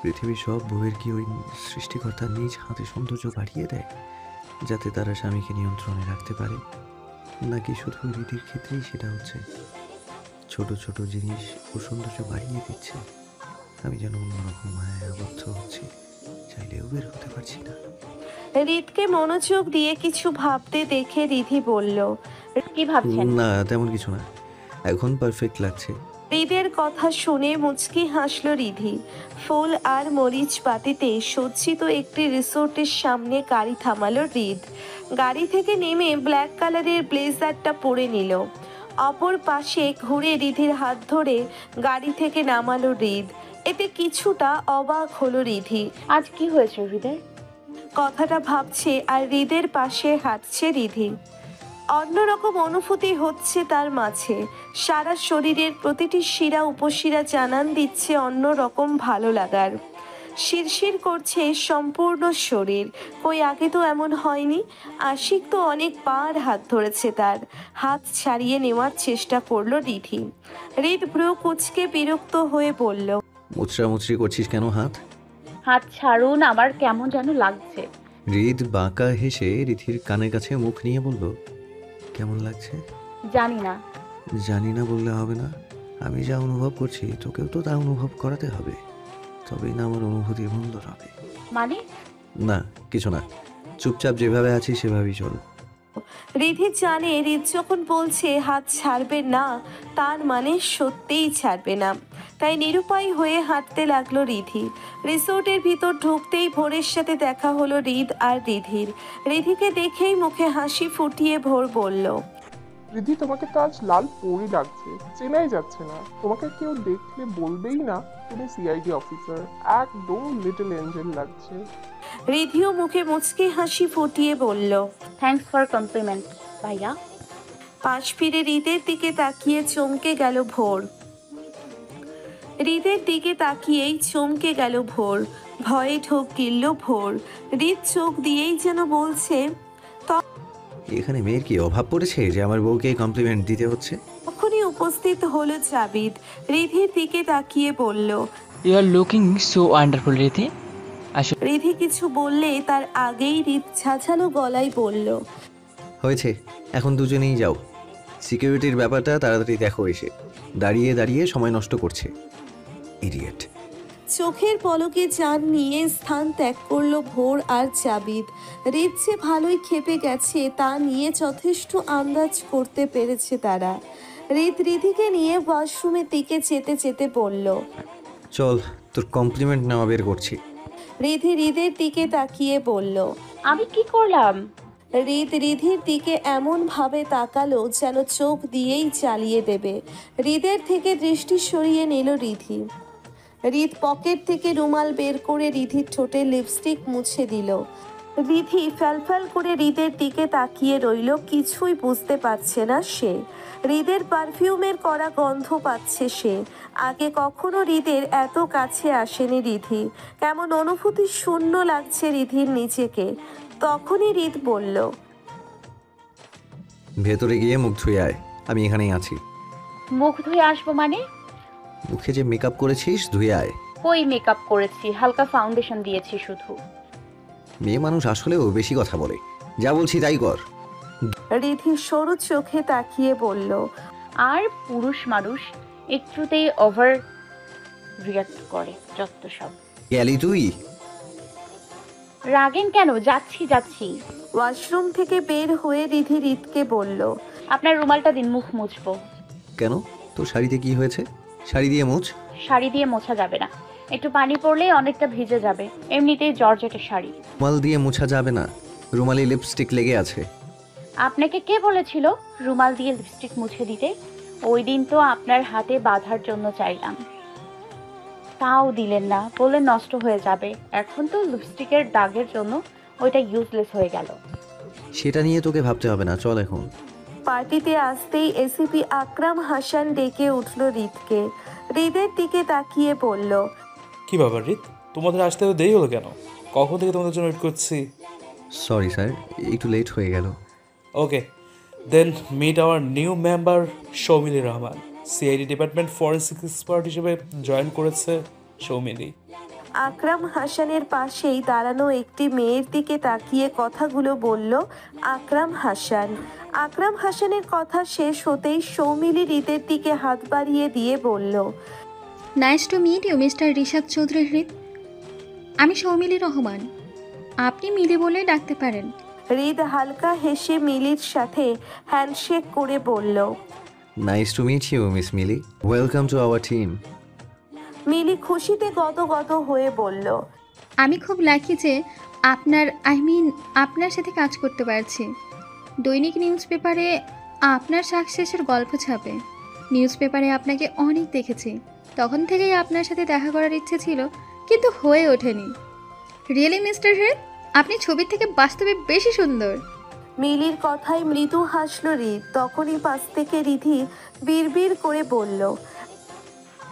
পৃথিবীর সব বউয়ের কি ওই সৃষ্টিকর্তা নিজ হাতে সৌন্দর্য বাড়িয়ে দেয়? যাতে তারা স্বামীকে নিয়ন্ত্রণে রাখতে পারে, নাকি শুধু রীতির ক্ষেত্রেই সেটা হচ্ছে? ছোট ছোট জিনিস ও সৌন্দর্য বাড়িয়ে দিচ্ছে। আমি যেন অন্যরকম মায়ায় আবদ্ধ হচ্ছি, চাইলেও বের হতে পারছি না। হৃদকে মনোযোগ দিয়ে কিছু ভাবতে দেখে রিধি বলল। কি ভাবছেন? না, তেমন কিছু না, এখন পারফেক্ট লাগছে। হৃদের কথা শুনে মুচকি হাসল রিধি। ফুল আর মরিচ বাতিতে সজ্জিত একটি রিসোর্টের সামনে গাড়ি থামালো হৃদ। গাড়ি থেকে নেমে ব্ল্যাক কালারের ব্লেজারটা পরে নিল। অপর পাশে ঘুরে রিধির হাত ধরে গাড়ি থেকে নামালো হৃদ। এতে কিছুটা অবাক হলো রিধি। আজ কি হয়েছে হৃদয়? কথাটা ভাবছে আর হৃদের পাশে হাঁটছে রিধি। অন্যরকম অনুভূতি হচ্ছে তার মাঝে। সারা শরীরের প্রতিটি শিরা উপশিরা জানান দিচ্ছে অন্যরকম ভালো লাগার। শিরশির করছে সম্পূর্ণ শরীর। কই আগে তো এমন হয়নি। আশিক তো অনেকবার হাত ধরেছে তার। হাত ছাড়িয়ে নেওয়ার চেষ্টা করলো রিধি। হৃদ ভ্রু কুঁচকে বিরক্ত হয়ে বলল, মুচড়ামুচড়ি করছিস কেন হাত? হাত ছাড়ুন, আমার কেমন যেন লাগছে। হৃদ বাঁকা হেসে রিধির কানের কাছে মুখ নিয়ে বলল, কেমন লাগছে? জানি না। জানি না বললে হবে না। আমি যা অনুভব করছি তোকেও তো তা অনুভব করাতে হবে, তবেই না আমার অনুভূতি সুন্দর হবে। মানে? না কিছু না, চুপচাপ যেভাবে আছি সেভাবেই চল। রিধি জানে হৃদ যখন বলছে হাত ছাড়বে না, তার মানে সত্যিই ছাড়বে না। তাই নিরুপায় হয়ে হাঁটতে লাগলো রিধি। রিসোর্টের ভিতর ঢুকতেই ভোরের সাথে দেখা হলো হৃদ আর রিধির। রিধিকে দেখেই মুখে হাসি ফুটিয়ে ভোর বলল, রিধি, তোমাকে তো আজ লাল পরি লাগছে, চেনাই যাচ্ছে না। তোমাকে কেউ দেখলে বলবেই না তুমি সিআইডি অফিসার। একদম লিটল এঞ্জেল লাগছে। রিধিও মুখে মুচকি হাসি ফুটিয়ে বলল, থ্যাঙ্কস ফর কমপ্লিমেন্ট ভাইয়া। পাশ ফিরে হৃদের দিকে তাকিয়ে চমকে গেল ভোর। হৃদের দিকে তাকিয়েই চমকে গেল ভোর। ভয়ে ঢোক গিলল ভোর। হৃদ চোখ দিয়েই যেন বলছে, এখানে মেয়ের কি অভাব পড়েছে যে আমার বউকে কমপ্লিমেন্ট দিতে হচ্ছে? তখনই উপস্থিত হলো জাবিদ। রিধির দিকে তাকিয়ে বলল, you are looking so wonderful Ridhi. Ridhi কিছু বললে তার আগেই হৃদ ঝাঝালো গলায় বলল, হয়েছে, এখন দুজনেই যাও। সিকিউরিটির ব্যাপারটা তাড়াতাড়ি দেখো, এসে দাঁড়িয়ে দাঁড়িয়ে সময় নষ্ট করছে, ইডিয়েট। চোখের পলকে চান নিয়ে স্থান ত্যাগ করলো ভোর আর জাবিদ। হৃদ যে ভালোই খেপে গেছে তা নিয়ে যথেষ্ট আন্দাজ করতে পেরেছে তারা। হৃদ রিধিকে নিয়ে ওয়াশরুমের দিকে যেতে যেতে বলল, চল তোর কমপ্লিমেন্ট নেওয়া বের করছি। রিধি হৃদের দিকে তাকিয়ে বলল, আমি কি করলাম? হৃদ রিধির দিকে এমন ভাবে তাকালো যেন চোখ দিয়েই চালিয়ে দেবে। হৃদের থেকে দৃষ্টি সরিয়ে নিল রিধি। হৃদ পকেট থেকে রুমাল বের করে রিধির ঠোঁটে লিপস্টিক মুছে দিল। রিধি ফ্যালফ্যাল করে হৃদের দিকে তাকিয়ে রইল, কিছুই বুঝতে পারছে না সে। হৃদের পারফিউমের কড়া গন্ধ পাচ্ছে সে। আগে কখনো হৃদের এত কাছে আসেনি রিধি। কেমন অনুভূতি শূন্য লাগছে রিধির নিজেকে। তখনই হৃদ বলল, ভেতরে গিয়ে মুখ ধুয়ে আয়, আমি এখানেই আছি। মুখ ধুয়ে আসবো মানে? মুখে যে মেকআপ করেছিস ধুয়ে আয়। কই মেকআপ করেছি, হালকা ফাউন্ডেশন দিয়েছি শুধু। মেয়ে মানুষ আসলেও বেশি কথা বলে, যা বলছি তাই কর। রিধি সরু চোখে তাকিয়ে বলল, আর পুরুষ মানুষ একটুতেই ওভার রিয়াক্ট করে, যত সব। গেলি তুই? রাগেন কেন? যাচ্ছি যাচ্ছি। ওয়াশরুম থেকে বের হয়ে রিধি হৃদকে বলল, আপনার রুমালটা দিন, মুখ মুছবো। কেন, তোর শাড়িতে কি হয়েছে? শাড়ি দিয়ে মুছ। শাড়ি দিয়ে মোছা যাবে না, একটু পানি পড়লেই অনেকটা ভিজে যাবে। এমনিতেই জর্জেটের শাড়ি। রুমাল দিয়ে মোছা যাবে না, রুমালে লিপস্টিক লেগে আছে। আপনাকে কে বলেছিল রুমাল দিয়ে লিপস্টিক মুছে দিতে? ওই দিন তো আপনার হাতে বাঁধার জন্য চাইলাম, তাও দিলেন না, বললেন নষ্ট হয়ে যাবে। এখন তো লিপস্টিকের দাগের জন্য ওইটা ইউজলেস হয়ে গেল। সেটা নিয়ে তোকে ভাবতে হবে না, চল এখন। পার্টিতে আসতেই এসিপি আকরাম হাসান ডেকে উঠল হৃদকে। হৃদের দিকে তাকিয়ে বলল, কি ব্যাপার হৃদ, তোমাদের আসতে এত দেরি হলো কেন? কখন থেকে তোমাদের জন্য ওয়েট করছি। সরি স্যার, একটু লেট হয়ে গেল। Okay then meet our new member Soumili Rahman, CID department forensic expert হিসেবে জয়েন করেছে সৌমিলি। আকরাম হাসানের পাশেই দাঁড়ানো একটি মেয়ের দিকে তাকিয়ে কথাগুলো বলল আকরাম হাসান। আকরাম হাসানের কথা শেষ হতেই সৌমিলি হৃদের দিকে হাত বাড়িয়ে দিয়ে বলল, nice to meet you mister Rishad Chowdhury Hrid. আমি সৌমিলি রহমান, আপনি মিলি বলেই ডাকতে পারেন। হৃদ হালকা হেসে মিলির সাথে হ্যান্ডশেক করে বলল, nice to meet you miss Mili, welcome to our team. Mili খুশিতে গদগদ হয়ে বলল, আমি খুব লাকি যে আপনার সাথে কাজ করতে পারছি। দৈনিক নিউজ পেপারে আপনার সাকসেসের গল্প ছাপে। নিউজ পেপারে আপনাকে অনেক দেখেছি, তখন থেকেই আপনার সাথে দেখা করার ইচ্ছে ছিল, কিন্তু হয়ে ওঠেনি। রিয়েলি মিস্টার হৃদ, আপনি ছবির থেকে বাস্তবে বেশি সুন্দর। মিলির কথায় মৃদু হাসল হৃদ। তখনই পাশ থেকে রিধি বিড়বিড় করে বলল,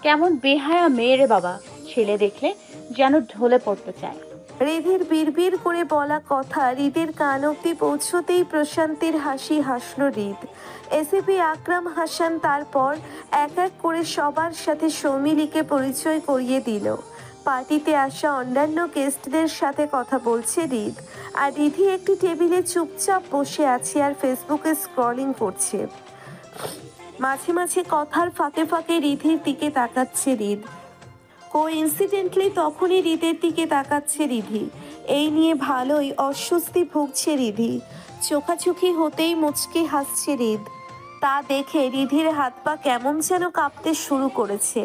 কেমন বেহায়া মেয়েরে বাবা, ছেলে দেখলে যেন ঢলে পড়তে চায়। রিধির বিড়বিড় করে বলা কথা হৃদের কান অব্দি পৌঁছতেই প্রশান্তির হাসি হাসল হৃদ। এসিপি আকরাম হাসান তারপর এক এক করে সবার সাথে সৌমিলিকে পরিচয় করিয়ে দিল। পার্টিতে আসা অন্যান্য গেস্টদের সাথে কথা বলছে হৃদ, আর রিধি একটি টেবিলে চুপচাপ বসে আছে আর ফেসবুকে স্ক্রলিং করছে। মাঝে মাঝে কথার ফাঁকে ফাঁকে রিধির দিকে তাকাচ্ছে হৃদ। কোইন্সিডেন্টলি তখনই হৃদের দিকে তাকাচ্ছে রিধি। এই নিয়ে ভালোই অস্বস্তি ভুগছে রিধি। চোখাচোখি হতেই মুচকি হাসছে হৃদ। তা দেখে রিধির হাত পা কেমন যেন কাঁপতে শুরু করেছে।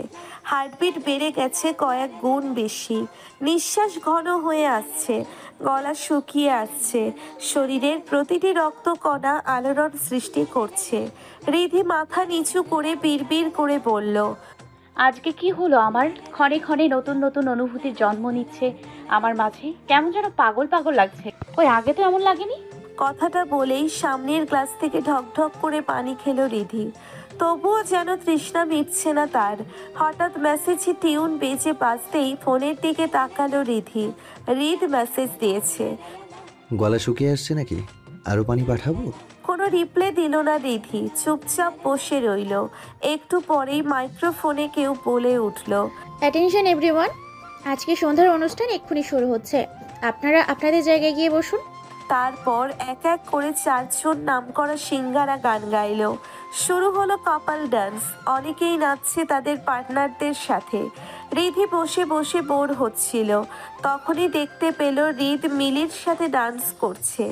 হার্টবিট বেড়ে গেছে কয়েক গুণ বেশি। নিঃশ্বাস ঘন হয়ে আসছে, গলা শুকিয়ে আসছে, শরীরের প্রতিটি রক্তকণা আলোড়ন সৃষ্টি করছে। রিধি মাথা নিচু করে বিড়বিড় করে বলল, আজকে কি হলো আমার? ক্ষণে ক্ষণে নতুন নতুন অনুভূতির জন্ম নিচ্ছে আমার মাঝে, কেমন যেন পাগল পাগল লাগছে। ওই আগে তো এমন লাগেনি। কথাটা বলেই সামনের গ্লাস থেকে ঢকঢক করে পানি খেলো রিধি। তবুও যেন তৃষ্ণা মিটছে না তার। হঠাৎ মেসেজে টিউন বেজে বাজতেই ফোনের দিকে তাকালো রিধি। হৃদ মেসেজ দিয়েছে, গলা শুকিয়ে আসছে নাকি, আরো পানি পাঠাবো? কোনো রিপ্লাই দিল না রিধি, চুপচাপ বসে রইল। একটু পরেই মাইক্রোফোনে কেউ বলে উঠল, অ্যাটেনশন এভরিওয়ান, আজকে সন্ধ্যার অনুষ্ঠান এক্ষুনি শুরু হচ্ছে, আপনারা আপনাদের জায়গায় গিয়ে বসুন। তারপর এক এক করে 4 জন নামকরা সিঙ্গারা গান গাইল। শুরু হলো কাপাল ডান্স। অনেকেই নাচছে তাদের পার্টনারদের সাথে। রিধি বসে বসে বোর হচ্ছিল। তখনই দেখতে পেল হৃদ মিলির সাথে ডান্স করছে।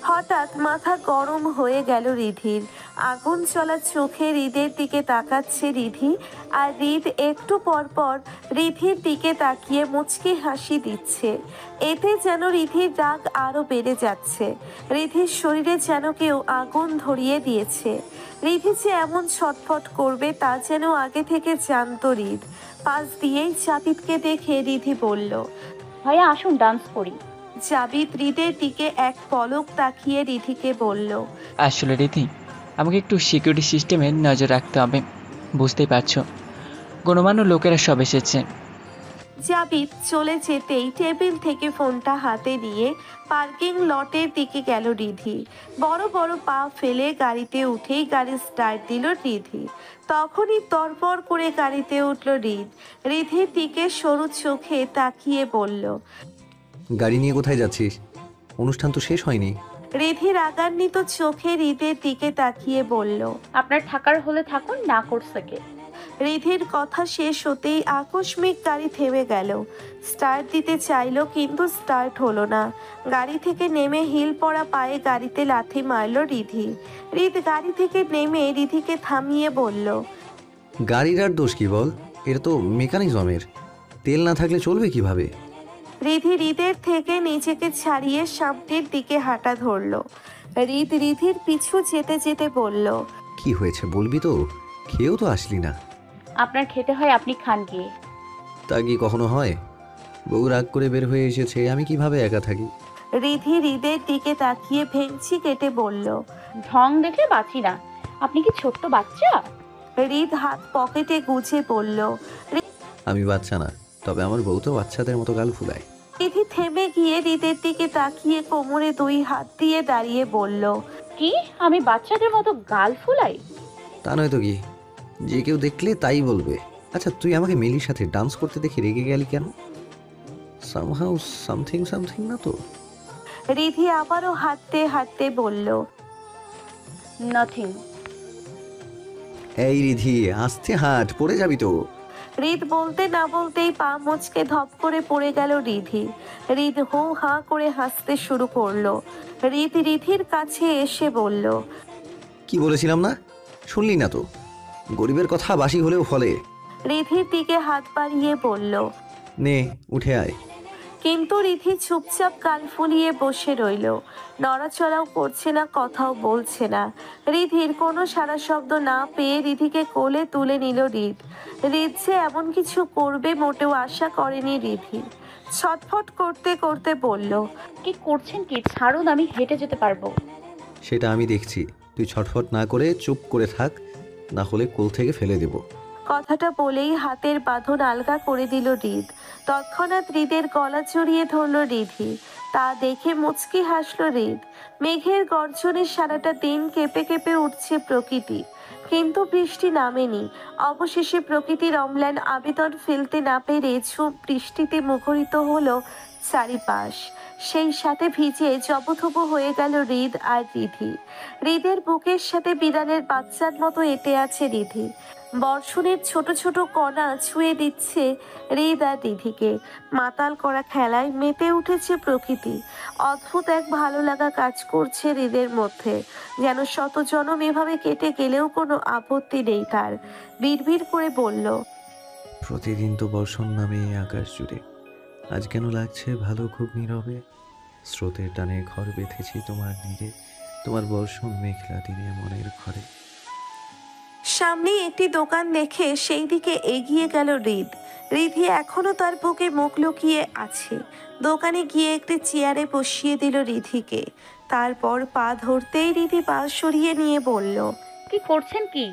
হঠাৎ মাথা গরম হয়ে গেল রিধির। আগুন চলা চোখে হৃদের দিকে তাকাচ্ছে রিধি, আর হৃদ একটু পর পর রিধির দিকে তাকিয়ে মুচকি হাসি দিচ্ছে। এতে যেন রিধির রাগ আরও বেড়ে যাচ্ছে। রিধির শরীরে যেন কেউ আগুন ধরিয়ে দিয়েছে। রিধি যে এমন ছটফট করবে তা যেন আগে থেকে জানতো হৃদ। পাশ দিয়েই জাবিদকে দেখে রিধি বলল, ভাইয়া আসুন ডান্স করি। জাবিদ হৃদের দিকে এক পলক তাকিয়ে রিধিকে বলল, আসলে রীতি, আমাকে একটু সিকিউরিটি সিস্টেমে নজর রাখতে হবে, বুঝতেই পারছো, গণমান্য লোকেরা সব এসেছে। জাবিদ চলে যেতেই টেবিল থেকে ফোনটা হাতে নিয়ে পার্কিং লটের দিকে গেল রিধি। বড় বড় পা ফেলে গাড়িতে উঠেই গাড়ি স্টার্ট দিল রিধি। তখনই তরপর করে গাড়িতে উঠল হৃদ। রিধির দিকে সরু চোখে তাকিয়ে বলল, গাড়ি নিয়ে কোথায় যাচ্ছিস? অনুষ্ঠান তো শেষ হয়নি। রিধি রাগান্বিত চোখে হৃদের দিকে তাকিয়ে বলল, আপনার থাকার হলে থাকুন, না করছে কে। রিধির কথা শেষ হতেই আকস্মিক গাড়ি থেমে গেল। স্টার্ট দিতে চাইলো কিন্তু স্টার্ট হলো না। গাড়ি থেকে নেমে হিল পড়া পায়ে গাড়িতে লাথি মারল রিধি। হৃদ গাড়ি থেকে নেমে রিধিকে থামিয়ে বলল, গাড়ির আর দোষ কি বল? এটা তো মেকানিজমের, তেল না থাকলে চলবে কিভাবে? রিধি হৃদের থেকে নিজেকে ছাড়িয়ে সামনের দিকে হাঁটা ধরল। হৃদ রিধির পিছু যেতে যেতে বলল, কি হয়েছে বলবি তো? খেয়েও তো আসলি না। আপনার খেতে হয়, আপনি খান গিয়ে। তা কি কখনো হয়? বউ রাগ করে বের হয়ে এসেছে, আমি কিভাবে একা থাকি? রিধি হৃদের দিকে তাকিয়ে ভেঙচি কেটে বলল, ঢং দেখলে বাঁচি না। আপনি কি ছোট্ট বাচ্চা? হৃদ হাত পকেটে গুজে বলল, আমি বাচ্চা না, তবে আমার বউ তো বাচ্চাদের মতো গাল ফুলায়। রিধি থেমে গিয়ে হৃদের দিকে তাকিয়ে কোমরে 2 হাত দিয়ে দাঁড়িয়ে বলল, কি আমি বাচ্চাদের মতো গাল ফুলাই? তা নয় তো কি, যে কেউ দেখলে তাই বলবে। আচ্ছা, তুই আমাকে মিলির সাথে ডান্স করতে দেখে রেগে গেলি কেন? সামহাউ সামথিং সামথিং না তো? রিধি আবারও হাঁটতে হাঁটতে বলল, নাথিং। এই রিধি, আস্তে হাঁট, পড়ে যাবি তো। রিদ বলতে না বলতেই পা মুচকে ধপ করে পড়ে গেল রিধি। রিদ হো হা করে হাসতে শুরু করলো। রিধির কাছে এসে বলল, কি বলেছিলাম না? শুনলি না তো? গরিবের কথা বাসি হলেও ফলে। রিধির দিকে হাত বাড়িয়ে বলল, নে উঠে আয়। কিন্তু রিধি চুপচাপ কান ফুলিয়ে বসে রইল। নড়াচড়াও করছে না, কথাও বলছে না। রিধির কোনো সারা শব্দ না পেয়ে রিধিকে কোলে তুলে নিল রিধ। রিধ যে এমন কিছু করবে মোটেও আশা করেনি রিধি। ছটফট করতে করতে বলল, কি করছেন কি? ছাড়ুন, আমি হেঁটে যেতে পারবো। সেটা আমি দেখছি। তুই ছটফট না করে চুপ করে থাক, না হলে কোল থেকে ফেলে দেব। কথাটা বলেই হাতের বাঁধন আলগা করে দিল রিধ। তৎক্ষণাৎ রিদের গলা জড়িয়ে ধরল রিধি। তা দেখে মুচকি হাসল রিধ। মেঘের গর্জনে সারাটা দিন কেঁপে কেঁপে উঠছে প্রকৃতি, কিন্তু বৃষ্টি নামেনি। অবশেষে প্রকৃতির অম্লান আবেদন ফেলতে না পেরে ঝুম বৃষ্টিতে মুখরিত হলো চারিপাশ। সেই সাথে ভিজে জবথবু হয়ে গেল রিদ আর রিধি। রিদের বুকের সাথে বিড়ালের বাচ্চার মতো এঁটে আছে রিধি। বর্ষণের ছোট ছোট কণা ছুঁয়ে দিচ্ছে রিদ আর রিধিকে। মাতাল করা খেলায় মেতে উঠেছে প্রকৃতি। অদ্ভুত এক ভালো লাগা কাজ করছে হৃদের মধ্যে, যেন শত জনম এভাবে কেটে গেলেও কোনো আপত্তি নেই তার। বিড়বিড় করে বলল, প্রতিদিন তো বর্ষণ নামে এই আকাশ জুড়ে, আজ কেন লাগছে ভালো খুব নীরবে। স্রোতের টানে ঘর বেঁধেছি তোমার নীড়ে, তোমার বর্ষণ মেঘলা দিনে মনের ঘরে। সামনে একটি দোকান দেখে সেই দিকে এগিয়ে গেল রিদ। রিধি এখনো তার বুকে মুখ লুকিয়ে আছে। দোকানে গিয়ে একটি চেয়ারে বসিয়ে দিল রিধিকে। তারপর পা ধরতেই রিধি পা সরিয়ে নিয়ে বলল, কি করছেন কি?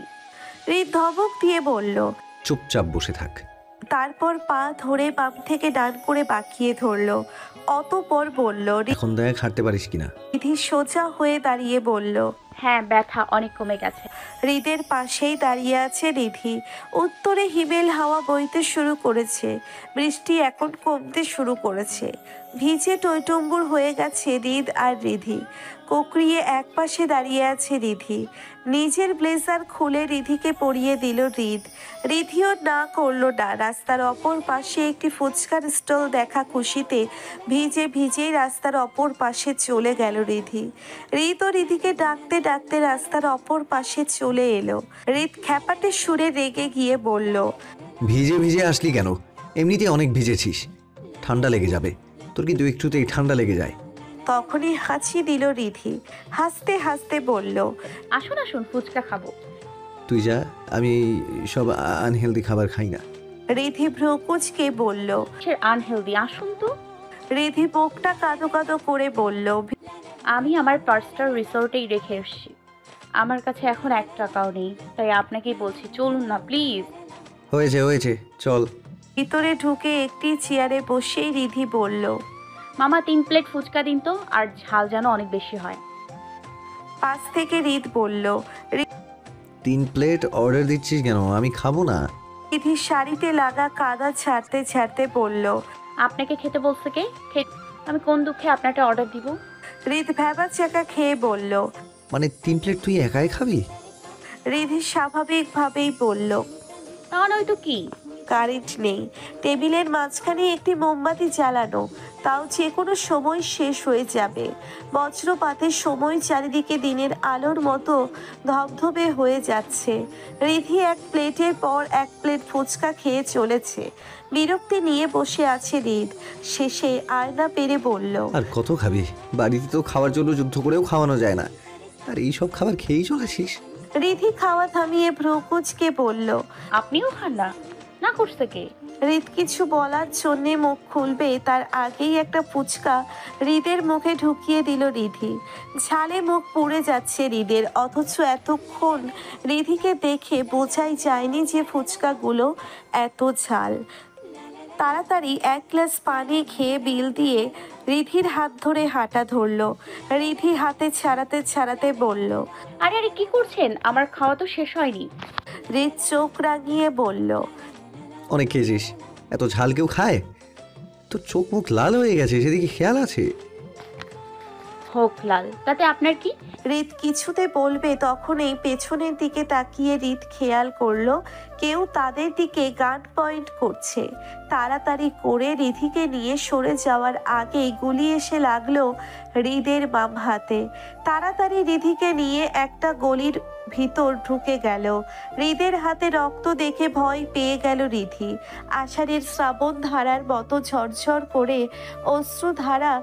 রিদ ধমক দিয়ে বলল, চুপচাপ বসে থাক। তারপর পা ধরে বাম থেকে ডান করে বাঁকিয়ে ধরলো। অতঃপর বলল, এখন দেখ হাঁটতে পারিস কিনা। রিধি সোজা হয়ে দাঁড়িয়ে বলল, হ্যাঁ, ব্যথা অনেক কমে গেছে। হৃদের পাশেই দাঁড়িয়ে আছে রিধি। উত্তরে হিমেল হাওয়া বইতে শুরু করেছে। বৃষ্টি এখন কমতে শুরু করেছে। ভিজে টইটম্বুর হয়ে গেছে হৃদ আর রিধি। কোকড়িয়ে এক পাশে দাঁড়িয়ে আছে রিধি। নিজের ব্লেজার খুলে রিধিকে পরিয়ে দিল হৃদ। রিধিও না করলো না। রাস্তার অপর পাশে একটি ফুচকার স্টল দেখা খুশিতে ভিজে ভিজেই রাস্তার অপর পাশে চলে গেল রিধি। হৃদ ও রিধিকে ডাকতে ডাকতে রাস্তার অপর পাশে চলে এলো। হৃদ খ্যাপাটে সুরে রেগে গিয়ে বলল, ভিজে ভিজে আসলি কেন? এমনিতে অনেক ভিজেছিস, ঠান্ডা লেগে যাবে। তোর কিন্তু একটুতেই ঠান্ডা লেগে যায়। তখনই হাসি দিল রিধি। হাসতে হাসতে বলল, আসুন আসুন, ফুচকা খাবো। তুই যা, আমি সব আনহেলদি খাবার খাই না। রিধি ভ্রুকুচকে বলল, আনহেলদি? আসুন তো। রিধি বুকটা কাঁদো কাঁদো করে বলল, আমি আমার পার্সটা রিসোর্টেই রেখে এসেছি। আমার কাছে এখন 1 টাকাও নেই, তাই আপনাকেই বলছি চলুন না প্লিজ। হয়েছে হয়েছে, চল। ভিতরে ঢুকে একটি চেয়ারে বসেই রিধি বলল, মামা 3 প্লেট ফুচকা দিন তো, আর ঝাল যেন অনেক বেশি হয়। পাশ থেকে রিধ বলল, 3 প্লেট অর্ডার দিচ্ছিস কেন? আমি খাবো না। রিধি শাড়িতে লাগা কাদা ছাড়তে ছাড়তে বলল, আপনাকে খেতে বলছে কে? আমি কোন দুঃখে আপনারটা অর্ডার দিব? রিধ ভেবা চাকা খেয়ে বলল, মানে 3 প্লেট তুই একাই খাবি? রিধি স্বাভাবিকভাবেই বলল, তা নয়তো কি? কারেন্ট নেই। টেবিলের মাঝখানে একটি মোমবাতি জ্বালানো, তাও যে কোনো সময় শেষ হয়ে যাবে। বজ্রপাতের সময় চারিদিকে দিনের আলোর মতো ধবধবে হয়ে যাচ্ছে। রিধি এক প্লেটের পর এক প্লেট ফুচকা খেয়ে চলেছে। বিরক্তি নিয়ে বসে আছে রিধ। শেষে আর না পেরে বলল, আর কত খাবি? বাড়িতে তো খাওয়ার জন্য যুদ্ধ করেও খাওয়ানো যায় না, আর এই সব খাবার খেয়েই চলেছিস। রিধি খাওয়া থামিয়ে ভ্রুকুচকে বলল, আপনিও খান না? না করছে কে? রিদ কিছু বলার জন্যে মুখ খুলবে তার আগেই একটা ফুচকা হৃদের মুখে ঢুকিয়ে দিল রিধি। ঝালে মুখ পুড়ে যাচ্ছে হৃদের, অথচ এতক্ষণ রিধিকে দেখে বোঝাই যায়নি যে ফুচকাগুলো এত ঝাল। তাড়াতাড়ি 1 গ্লাস পানি খেয়ে বিল দিয়ে রিধির হাত ধরে হাঁটা ধরলো। রিধি হাতে ছাড়াতে ছাড়াতে বলল, আরে আরে কি করছেন? আমার খাওয়া তো শেষ হয়নি। রিদ চোখ রাঙিয়ে বলল, অনেক খেয়েছিস, এত ঝাল কেউ খায়? তো চোখ মুখ লাল হয়ে গেছে, সেদিকে খেয়াল আছে? হোক লাল, তাতে আপনার কি? রিত কিছুতে বলবে তখনই পেছনের দিকে তাকিয়ে রিত খেয়াল করলো কেউ তাদের দিকে গান পয়েন্ট করছে। তাড়াতাড়ি করে রিধিকে নিয়ে সরে যাওয়ার আগেই গুলি এসে লাগলো হৃদের বাম হাতে। তাড়াতাড়ি রিধিকে নিয়ে একটা গলির ভিতর ঢুকে গেল। হৃদের হাতে রক্ত দেখে ভয় পেয়ে গেল রিধি। আষাঢ়ের শ্রাবণ ধারার মতো ঝরঝর করে অশ্রুধারা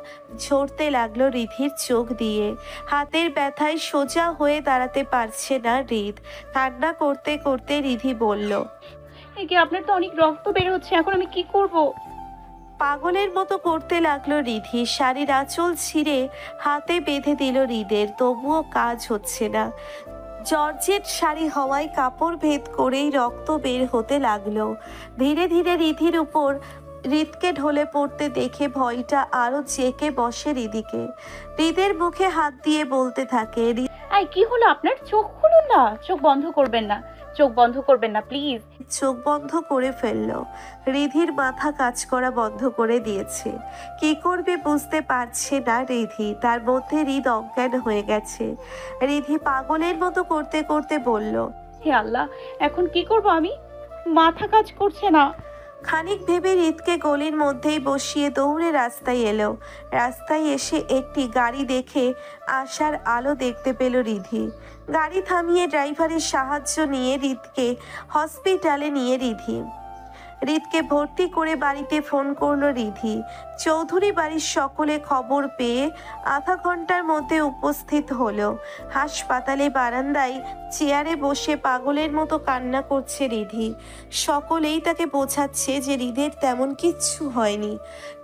ঝরতে লাগলো রিধির চোখ দিয়ে। হাতের ব্যথায় সোজা হয়ে দাঁড়াতে পারছে না হৃদ। কান্না করতে করতে রিধি বলল, একে আপনার তো অনেক রক্ত বের হচ্ছে, এখন আমি কি করব? পাগলের মতো করতে লাগলো রিধি। শাড়ির আঁচল ছিঁড়ে হাতে বেঁধে দিল হৃদের, তবুও কাজ হচ্ছে না। জর্জেট শাড়ি হওয়ায় কাপড় ভেদ করেই রক্ত বের হতে লাগলো। ধীরে ধীরে রিধির উপর হৃদকে ঢলে পড়তে দেখে ভয়টা আরো চেকে বসে রিধিকে। হৃদের মুখে হাত দিয়ে বলতে থাকে, আই কি হলো আপনার? চোখ খুলুন না, চোখ বন্ধ করবেন না, চোখ বন্ধ করবেন না প্লিজ। চোখ বন্ধ করে ফেললো। রিধির মাথা কাজ করা বন্ধ করে দিয়েছে। কি করবে বুঝতে পারছে না রিধি। তার মধ্যে হৃদ অজ্ঞান হয়ে গেছে। রিধি পাগলের মতো করতে করতে বলল, হে আল্লাহ, এখন কি করব আমি? মাথা কাজ করছে না। খানিক ভেবে হৃদকে গলির মধ্যেই বসিয়ে দৌড়ে রাস্তায় এলো। রাস্তায় এসে একটি গাড়ি দেখে আশার আলো দেখতে পেল রিধি। গাড়ি থামিয়ে ড্রাইভারের সাহায্য নিয়ে হৃদকে হসপিটালে নিয়ে হৃদকে ভর্তি করে বাড়িতে ফোন করলো রিধি। চৌধুরী বাড়ির সকলে খবর পেয়ে আধা ঘন্টার মধ্যে উপস্থিত হলো। হাসপাতালে বারান্দায় চেয়ারে বসে পাগলের মতো কান্না করছে রিধি। সকলেই তাকে বোঝাচ্ছে যে হৃদের তেমন কিচ্ছু হয়নি,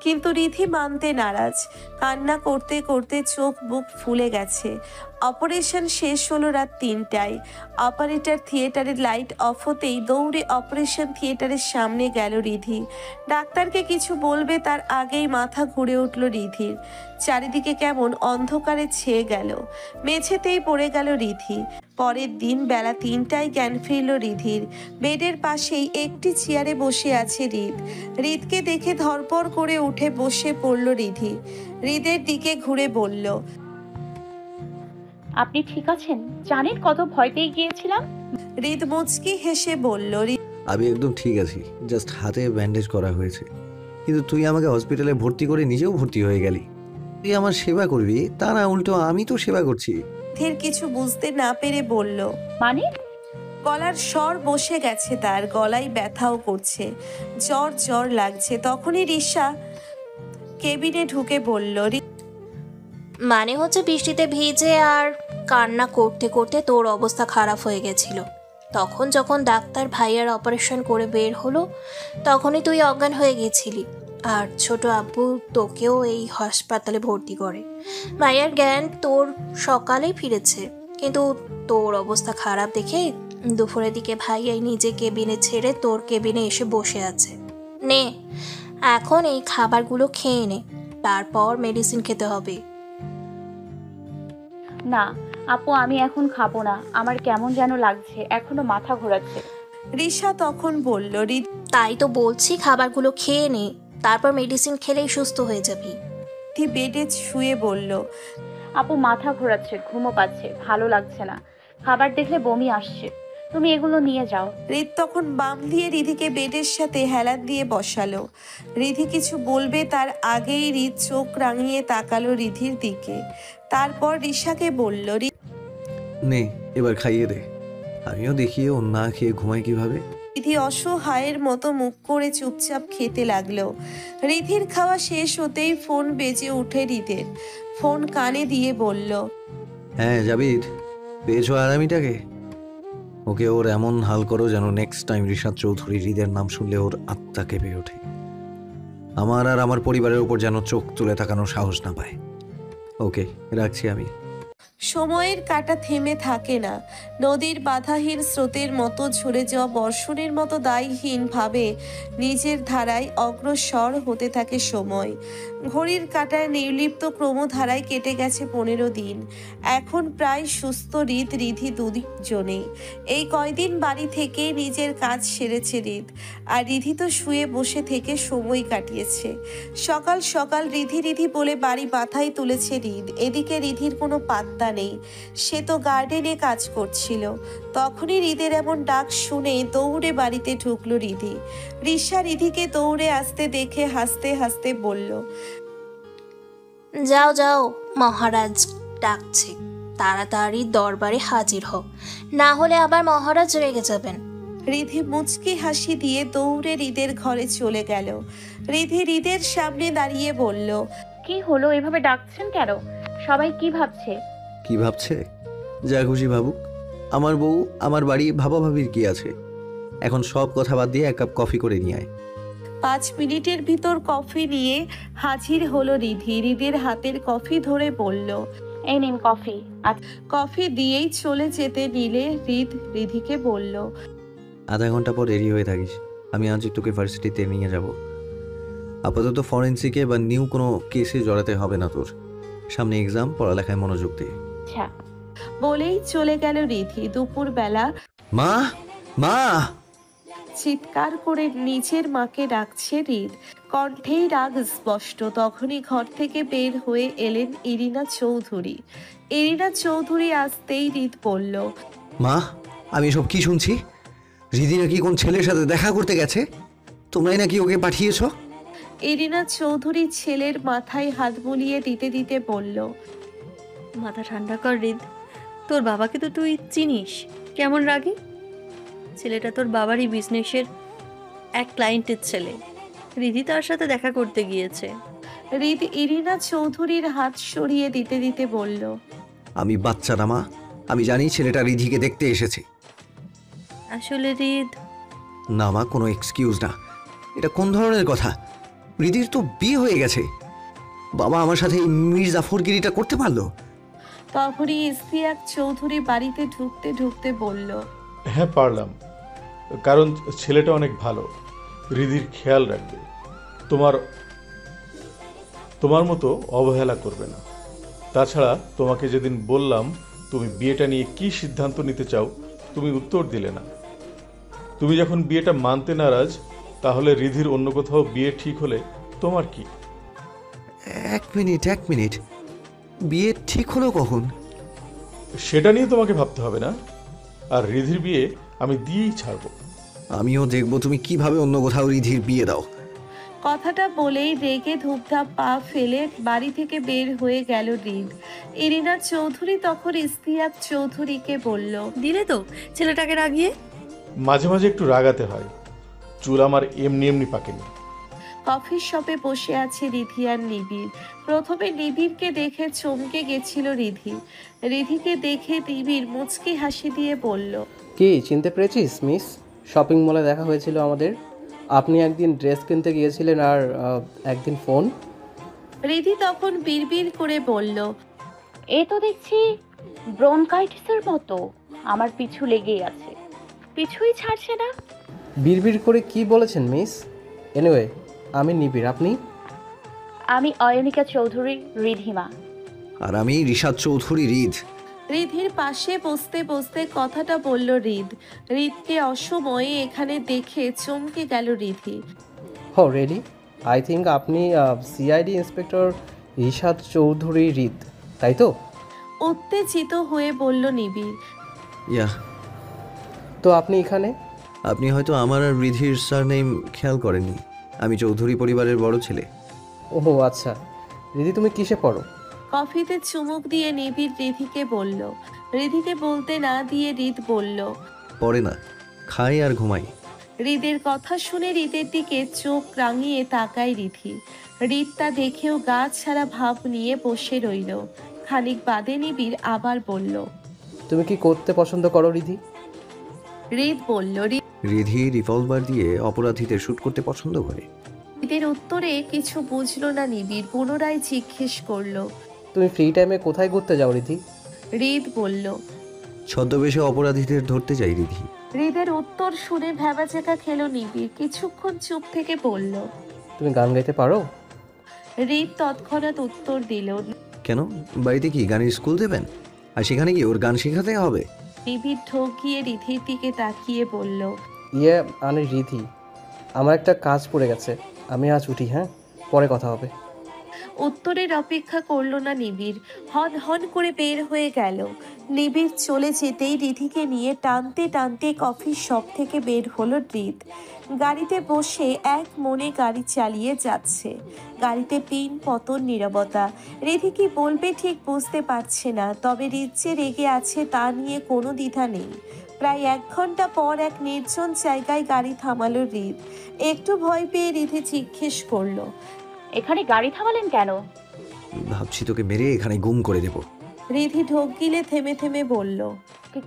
কিন্তু রিধি মানতে নারাজ। কান্না করতে করতে চোখ বুক ফুলে গেছে। অপারেশন শেষ হলো রাত ৩টায়। অপারেটর থিয়েটারের লাইট অফ হতেই দৌড়ে অপারেশন থিয়েটারের সামনে গেল রিধি। ডাক্তারকে কিছু বলবে তার আগেই মাথা ঘুরে উঠল রিধির। চারিদিকে কেমন অন্ধকারে ছেয়ে গেল। মেঝেতেই পড়ে গেল রিধি। পরের দিন বেলা ৩টায় জ্ঞান ফিরল রিধির। বেডের পাশেই একটি চেয়ারে বসে আছে হৃদ। হৃদকে দেখে ধরপড় করে উঠে বসে পড়ল রিধি। হৃদের দিকে ঘুরে বলল, আপনি ঠিক আছেন? জানেন কত ভয় পেয়ে গিয়েছিলাম। হৃদ মুচকি হেসে বলল, আমি একদম ঠিক আছি, জাস্ট হাতে ব্যান্ডেজ করা হয়েছে। কিন্তু তুই আমাকে হসপিটালে ভর্তি করে নিজেও ভর্তি হয়ে গেলি। তুই আমার সেবা করবি, তা না উল্টো আমি তো সেবা করছি। রিধির কিছু বুঝতে না পেরে বলল, মানে? গলার স্বর বসে গেছে তার, গলায় ব্যথাও করছে, জ্বর জ্বর লাগছে। তখনই রিসা কেবিনে ঢুকে বলল, মানে হচ্ছে বৃষ্টিতে ভিজে আর কান্না করতে করতে তোর অবস্থা খারাপ হয়ে গেছিল। তখন যখন ডাক্তার ভাইয়ার অপারেশন করে বের হলো তখনই তুই অজ্ঞান হয়ে গেছিলি। আর ছোট আব্বু তোকেও এই হাসপাতালে ভর্তি করে। ভাইয়ার জ্ঞান তোর সকালেই ফিরেছে, কিন্তু তোর অবস্থা খারাপ দেখে দুপুরের দিকে ভাইয়াই নিজে কেবিনে ছেড়ে তোর কেবিনে এসে বসে আছে। নে এখন এই খাবারগুলো খেয়ে নে, তারপর মেডিসিন খেতে হবে। না আপু, আমি এখন খাবো না, আমার কেমন যেন লাগছে, এখনো মাথা ঘোরাচ্ছে। রিসা তখন বলল, তাই তো বলছি খাবারগুলো খেয়ে নে, তারপর মেডিসিন খেলেই সুস্থ হয়ে যাবি। বেডে শুয়ে বলল, আপু মাথা ঘোরাচ্ছে, ঘুমো পাচ্ছে, ভালো লাগছে না, খাবার দেখলে বমি আসছে, তুমি এগুলো নিয়ে যাও। হৃদ তখন বাম দিয়ে রিধিকে বেডের সাথে হেলান দিয়ে বসালো। রিধি কিছু বলবে তার আগেই হৃদ চোখ রাঙিয়ে তাকালো রিধির দিকে। তারপর রিসাকে বলল, নে এবার খাইয়ে দে, আমিও দেখি ও না খেয়ে ঘুমায় কিভাবে। রিধি অসহায়ের মতো মুখ করে চুপচাপ খেতে লাগলো। রিধির খাওয়া শেষ হতেই ফোন বেজে উঠে হৃদের। ফোন কানে দিয়ে বলল, হ্যাঁ জাবির, পেয়েছো আরামিটাকে? ওকে ওর এমন হাল করো যেন নেক্সট টাইম রিশাদ চৌধুরী হৃদের নাম শুনলে ওর আত্মা কেঁপে ওঠে। আমার আর আমার পরিবারের উপর যেন চোখ তুলে তাকানোর সাহস না পায়। ওকে রাখছি আমি। সময়ের কাঁটা থেমে থাকে না। নদীর বাধাহীন স্রোতের মতো ঝরে যাওয়া বর্ষণের মতো দায়হীনভাবে নিজের ধারায় অগ্রসর হতে থাকে সময়। ঘড়ির কাঁটায় নির্লিপ্ত ক্রমধারায় কেটে গেছে 15 দিন। এখন প্রায় সুস্থ রিধি দুজনেই। এই কয়দিন বাড়ি থেকে নিজের কাজ সেরেছে আর রিধি তো শুয়ে বসে থেকে সময় কাটিয়েছে। সকাল সকাল রিধি বলে বাড়ি মাথায় তুলেছে এদিকে রিধির কোনো পাত্তা নেই। সে তো গার্ডেনে কাজ করছিল। তখনই রিদের এমন ডাক শুনে দৌড়ে বাড়িতে ঢুকলো রিশা রিধিকে দৌড়ে আসতে দেখে হাসতে হাসতে বলল, যাও যাও, মহারাজ ডাকছে, তাড়াতাড়ি দরবারে হাজির হও, না হলে আবার মহারাজ রেগে যাবেন। রিধি মুচকি হাসি দিয়ে দৌড়ে রিদের ঘরে চলে গেল। রিদের সামনে দাঁড়িয়ে বলল, কি হলো, এভাবে ডাকছেন কেন? সবাই কি ভাবছে? কি ভাবছে? যা খুশি ভাবুক। আমার বউ, আমার বাড়ি, ভাবাভাবির কি আছে? এখন সব কথা বাদ দিয়ে 1 কাপ কফি করে নিয়ে আয়। 5 মিনিটের ভিতর কফি নিয়ে হাজির হলো রিদের হাতের কফি ধরে বলল, এই নিন কফি। কফি দিয়েই চলে যেতে নিলে রিধিকে বলল, আধা ঘন্টা পর রেডি হয়ে থাকিস, আমি আজ তোকে ভার্সিটিতে নিয়ে যাব। আপাতত ফরেন্সিকে বা নিউ কোনো কেসে জড়াতে হবে না তোর। সামনে এক্সাম, পড়ালেখায় মনোযোগ দে। আচ্ছা বলেই চলে গেল রিধি। দুপুরবেলা মা মা চিৎকার করে নিজের মাকে ডাকছে কণ্ঠেই রাগ স্পষ্ট। তখনই ঘর থেকে বের হয়ে এলেন ইরিনা চৌধুরী। আসতেই বলল, মা, আমি এসব কি শুনছি? রিধি নাকি কোন ছেলের সাথে দেখা করতে গেছে? তোমরাই নাকি ওকে পাঠিয়েছ? ইরিনা চৌধুরী ছেলের মাথায় হাত বুলিয়ে দিতে বলল, মাথা ঠান্ডা কর তোর বাবাকে তো তুই চিনিস, কেমন রাগী। ছেলেটা তোর বাবারই বিজনেসের এক ক্লায়েন্টের ছেলে। রিধি তার সাথে দেখা করতে গিয়েছে। ইরিনা চৌধুরীর হাত সরিয়ে দিতে বলল, আমি বাচ্চা না মা, আমি জানি ছেলেটা রিধিকে দেখতে এসেছে। আসলে না মা, কোনো এক্সকিউজ না। এটা কোন ধরনের কথা? রিধির তো বিয়ে হয়ে গেছে। বাবা আমার সাথে মির্জাফরগিরিটা করতে পারলো? তখনই ইস্তিয়াক চৌধুরী বাড়িতে ঢুকতে বলল, হ্যাঁ পারলাম, কারণ ছেলেটা অনেক ভালো, রিধির খেয়াল রাখবে, তোমার মতো অবহেলা করবে না। তাছাড়া তোমাকে যেদিন বললাম তুমি বিয়েটা নিয়ে কি সিদ্ধান্ত নিতে চাও, তুমি উত্তর দিলে না। তুমি যখন বিয়েটা মানতে নারাজ, তাহলে রিধির অন্য কোথাও বিয়ে ঠিক হলে তোমার কি? এক মিনিট, বিয়ে ঠিক হলো কখন? সেটা নিয়ে তোমাকে ভাবতে হবে না। আর রিধির বিয়ে আমি দিয়েই ছাড়বো। আমিও দেখবো তুমি কিভাবে অন্য কোথাও রিধির বিয়ে দাও। কথাটা বলেই রেগে ধূপধাপ পা ফেলে বাড়ি থেকে বের হয়ে গেল ইরিনা চৌধুরী তখন ইস্তিয়াক চৌধুরীকে বলল, দিলে তো ছেলেটাকে রাগিয়ে। মাঝে মাঝে একটু রাগাতে হয়, চুল আমার এমনি পাকেনি। কফি শপে বসে আছে রিধি আর নিবিড়। প্রথমে নিবিড়কে দেখে চমকে গেছিল রিধিকে দেখে নিবিড় মুচকি হাসি দিয়ে বলল, কি চিনতে পেরেছিস মিস? শপিং মলে দেখা হয়েছিল আমাদের। আপনি একদিন ড্রেস কিনতে গিয়েছিলেন আর একদিন ফোন। রিধি তখন বিড়বিড় করে বলল, এ তো দেখছি ব্রনকাইটিসের মতো আমার পিছু লেগেই আছে, পিছুই ছাড়ছে না। বিড়বিড় করে কি বলেছেন মিস? এনিওয়ে, আমি নিবিড়, আপনি? আমি অয়নিকা চৌধুরী রিধিমা। আর আমি রিশাদ চৌধুরী রিধির পাশে বসতে কথাটা বলল রিদকে অসময়ে এখানে দেখে চমকে গেল রিধি। হো রেডি, আই থিঙ্ক আপনি সিআইডি ইন্সপেক্টর রিশাদ চৌধুরী তাই তো? উত্তেজিত হয়ে বলল নিবিড়। ইয়া। তো আপনি এখানে? আপনি হয়তো আমার আর রিধির সারনেম খেয়াল করেননি। আমি চৌধুরী পরিবারের বড় ছেলে। ওহো আচ্ছা। রিধি তুমি কিসে পড়ো? কফিতে চুমুক দিয়ে নিবিড় রিধিকে বলল। রিধিকে বলতে না দিয়ে বলল, পড়ে না, খাই আর ঘুমাই। হৃদের কথা শুনে হৃদের দিকে চোখ রাঙিয়ে তাকায় রিধি। হৃদ তা দেখেও গা ছাড়া ভাব নিয়ে বসে রইল। খানিক বাদে নিবিড় আবার বলল, তুমি কি করতে পছন্দ করো রিধি? হৃদ বলল, রিধি রিভলভার দিয়ে অপরাধীদের শুট করতে পছন্দ করে। হৃদের উত্তরে কিছু বুঝলো না নিবিড় পুনরায় জিজ্ঞেস করলো, তুমি ফ্রি টাইমে কোথায় ঘুরতে যাও রিধি? হৃদ বলল। ছদ্মবেশে অপরাধীদের ধরতে যাই রিধি। হৃদের উত্তর শুনে ভ্যাবাচেকা খেলো নিবিড়। কিছুক্ষণ চুপ থেকে বলল। তুমি গান গাইতে পারো? হৃদ তৎক্ষণাৎ উত্তর দিল। কেন, বাড়িতে কি গানের স্কুল দেবেন? আর সেখানে কি ওর গান শেখাতে হবে? নিবিড় ঢোক গিয়ে রিধির দিকে তাকিয়ে বলল। রিধি, আমার একটা কাজ পড়ে গেছে, আমি আজ উঠি। হ্যাঁ, পরে কথা হবে। উত্তরের অপেক্ষা করলো না নিবিড়, হন হন করে বের হয়ে গেল। নিবিড় চলে যেতেই রিধিকে নিয়ে টানতে টানতে কফি শপ থেকে বের হলো হৃদ। গাড়িতে বসে এক মনে গাড়ি চালিয়ে যাচ্ছে। গাড়িতে পিন পতন নীরবতা। রিধি কি বলবে ঠিক বুঝতে পারছে না, তবে হৃদ যে রেগে আছে তা নিয়ে কোনো দ্বিধা নেই। প্রায় 1 ঘন্টা পর এক নির্জন জায়গায় গাড়ি থামালো হৃদ। একটু ভয় পেয়ে রিধি জিজ্ঞেস করলো, এখানে গাড়ি থামালেন কেন? ভাবছি তোকে মেরে এখানে গুম করে দেব। রিধি ঢোক গিলে থেমে থেমে বলল।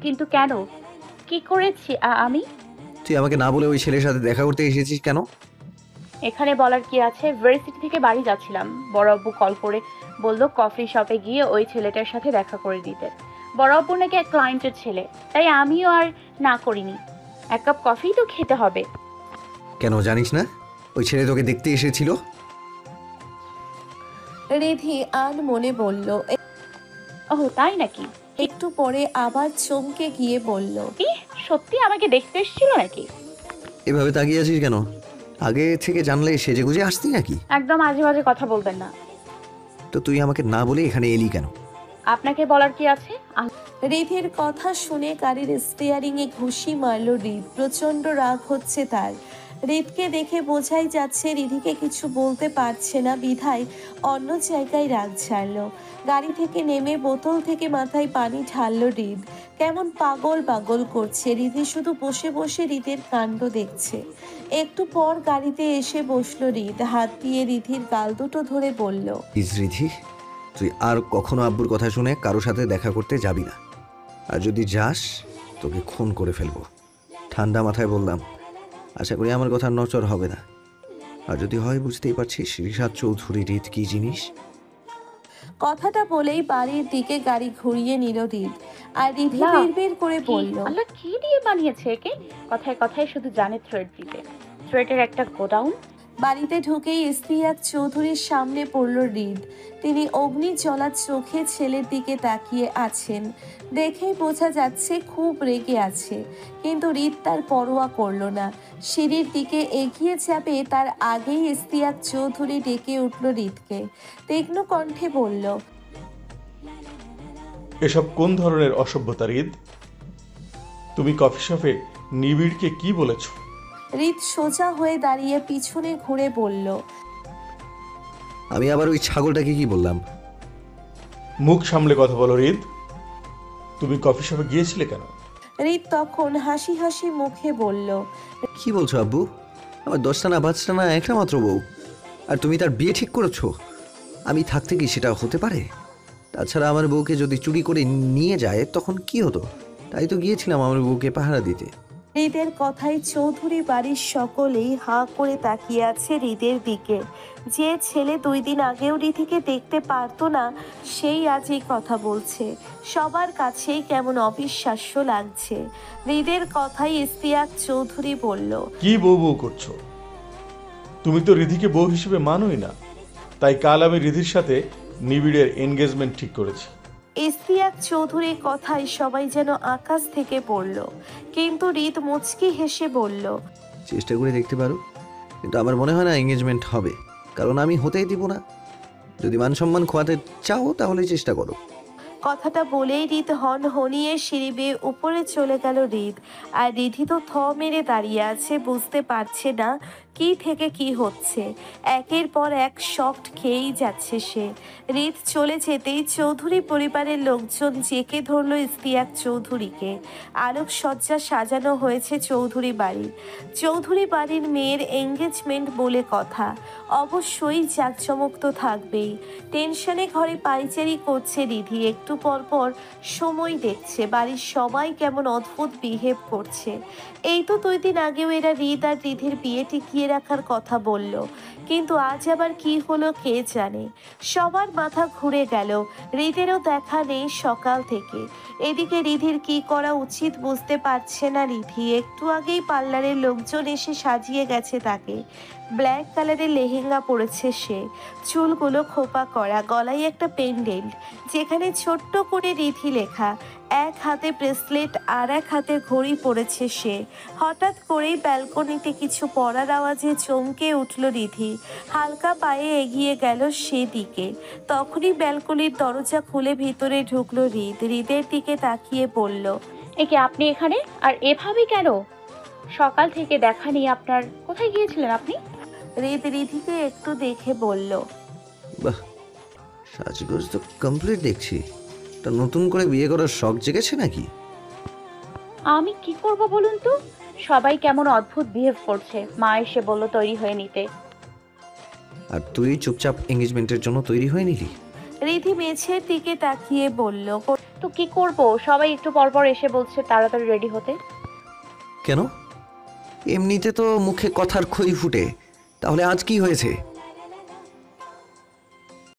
কিন্তু কেন? কি করেছি আমি? তুই আমাকে না বলে ওই ছেলের সাথে দেখা করতে এসেছিস কেন? এখানে বলার কি আছে? ভার্সিটি থেকে বাড়ি যাচ্ছিলাম, বড় আব্বু কল করে বলল কফি শপে গিয়ে ওই ছেলেটার সাথে দেখা করে দিতে। বড় আব্বু নাকি এক ক্লায়েন্টের ছেলে, তাই আমিও আর না করিনি। 1 কাপ কফি তো খেতে হবে। কেন জানিস না ওই ছেলে তোকে দেখতে এসেছিল? রিধি আন মনে বলল। ওহ, তাই নাকি? একটু পরে আবার চমকে গিয়ে বলল, সত্যি আমাকে দেখতে এসেছিল নাকি? এভাবে তাকিয়ে আছিস কেন? আগে থেকে জানলে সেজে গুজে আসতি নাকি? একদম আজে বাজে কথা বলবেন না। তো তুই আমাকে না বলে এখানে এলি কেন? আপনাকে বলার কি আছে? রিধির কথা শুনে গাড়ির স্টিয়ারিং এ ঘুষি মারল হৃদ। প্রচন্ড রাগ হচ্ছে তার। হৃদকে দেখে বোঝাই যাচ্ছে রিধিকে কিছু বলতে পারছে না, বিধায় অন্য জায়গায় রাগ ছাড়লো। গাড়ি থেকে নেমে বোতল থেকে মাথায় পানি ঢাললো হৃদ। কেমন পাগল পাগল করছে। রিধি শুধু বসে বসে হৃদের কাণ্ড দেখছে। একটু পর গাড়িতে এসে বসলো হৃদ। হাত দিয়ে রিধির গাল দুটো ধরে বলল, রিধি, তুই আর কখনো আব্বুর কথা শুনে কারোর সাথে দেখা করতে যাবি না। আর যদি যাস তোকে খুন করে ফেলবো। ঠান্ডা মাথায় বললাম, আশা করি আমার কথা নচর হবে না। আর যদি হয় বুঝতেই পারছিস রিশাদ চৌধুরী হৃদ কি জিনিস। কথাটা বলেই বাড়ির দিকে গাড়ি ঘুরিয়ে নিল হৃদ। আর রিধি বিড়বিড় করে বলল, আল্লাহ কি দিয়ে বানিয়েছে একে? কথায় কথায় শুধু জানে থ্রেড দিতে। থ্রেডের একটা গোডাউন। বাড়িতে ঢুকেই ইস্তিয়াক চৌধুরীর সামনে পড়ল হৃদ। তিনি অগ্নি জ্বলা চোখে ছেলের দিকে তাকিয়ে আছেন। দেখেই বোঝা যাচ্ছে খুব রেগে আছে, কিন্তু হৃদ তার পরোয়া করল না। সিঁড়ির দিকে এগিয়ে যাবে তার আগেই ইস্তিয়াক চৌধুরী ডেকে উঠল হৃদকে। তীক্ষ্ণ কণ্ঠে বলল, এসব কোন ধরনের অসভ্যতা হৃদ? তুমি কফি শপে নিবিড়কে কি বলেছো? হৃদ সোজা হয়ে দাঁড়িয়ে পিছনে ঘুরে বলল, আমি আবার ওই ছাগলটাকে কি বললাম? মুখ সামলে কথা বলো হৃদ। তুমি কফি শপে গিয়েছিলে কেন? হৃদ তখন হাসি হাসি মুখে বলল, কি বলছো আব্বু? আমার 10টা না 5টা না একটা মাত্র বউ, আর তুমি তার বিয়ে ঠিক করেছো? আমি থাকতে কি সেটা হতে পারে? তাছাড়া আমার বউকে যদি চুরি করে নিয়ে যায় তখন কি হতো? তাই তো গিয়েছিলাম আমার বউকে পাহারা দিতে। হৃদের কথায় চৌধুরী বাড়ির সকলেই হাঁ করে তাকিয়ে আছে হৃদের দিকে। যে ছেলে 2 দিন আগেও রিধিকে দেখতে পারতো না, সেই আজ এই কথা বলছে। সবার কাছেই কেমন অবিশ্বাস্য লাগছে। হৃদের কথাই ইস্তিয়াক চৌধুরী বলল, কি বউ বউ করছো? তুমি তো রিধিকে বউ হিসেবে মানোই না। তাই কাল আমি রিধির সাথে নিবিড়ের এনগেজমেন্ট ঠিক করেছি। ইস্তিয়াক চৌধুরীর কথায় সবাই যেন আকাশ থেকে পড়ল, কিন্তু হৃদ মুচকি হেসে বলল, চেষ্টা করে দেখতে পারো, কিন্তু আমার মনে হয় না এঙ্গেজমেন্ট হবে, কারণ আমি হতেই দিব না। যদি মান সম্মান খোয়াতে চাও তাহলে চেষ্টা করো। কথাটা বলেই হৃদ হন হনিয়ে সিঁড়ি বেয়ে উপরে চলে গেল হৃদ। আর রিধি তো থ মেরে দাঁড়িয়ে আছে, বুঝতে পারছে না কি থেকে কি হচ্ছে। একের পর এক শক খেয়েই যাচ্ছে সে। হৃদ চলে যেতেই চৌধুরী পরিবারের লোকজন জেকে ধরল ইস্তিয়াক চৌধুরীকে। আলোকসজ্জা সাজানো হয়েছে চৌধুরী বাড়ির। চৌধুরী বাড়ির মেয়ের এঙ্গেজমেন্ট বলে কথা, অবশ্যই জাঁকজমক তো থাকবেই। টেনশনে ঘরে পাইচারি করছে রিধি। একটু পর পর সময় দেখছে, বাড়ির সবাই কেমন অদ্ভুত বিহেভ করছে। এই তো 2 দিন আগেও এরা হৃদ আর রিধির বিয়ে টিকিয়ে রাখার কথা বলল, কিন্তু আজ আবার কি হলো কে জানে। সবার মাথা ঘুরে গেল। হৃদেরও দেখা নেই সকাল থেকে। এদিকে রিধির কি করা উচিত বুঝতে পারছে না রিধি। একটু আগেই পার্লারের লোকজন এসে সাজিয়ে গেছে তাকে। ব্ল্যাক কালারের লেহেঙ্গা পরেছে সে, চুলগুলো খোপা করা, গলায় একটা পেন্ডেন্ট যেখানে ছোট্ট করে রিধি লেখা। এক হাতে ব্রেসলেট আর এক হাতে ঘড়ি পরেছে সে। হঠাৎ করেই ব্যালকনিতে কিছু পড়ার আওয়াজে চমকে উঠল রিধি। হালকা পায়ে এগিয়ে গেল সেদিকে। তখনই ব্যালকনির দরজা খুলে ভিতরে ঢুকলো হৃদের দিকে তাকিয়ে বলল, একে আপনি এখানে? আর এভাবে কেন? সকাল থেকে দেখা নেই আপনার, কোথায় গিয়েছিলেন আপনি? রিধিকে একটু দেখে বলল, বাহ, সাজগোজ তো কমপ্লিট দেখছি। তা নতুন করে বিয়ে করার শখ জেগেছে নাকি? আমি কি করব বলুন তো? সবাই কেমন অদ্ভুত বিহেভ করছে। মা এসে বলল তৈরি হয়ে নিতে। আর তুই চুপচাপ এঙ্গেজমেন্টের জন্য তৈরি হয়ে নিলি? রিধি মেঝের দিকে তাকিয়ে বলল, তো কি করব? সবাই একটু পরপর এসে বলছে তাড়াতাড়ি রেডি হতে। কেন? এমনিতে তো মুখে কথার খই ফুটে, তাহলে আজ কি হয়েছে?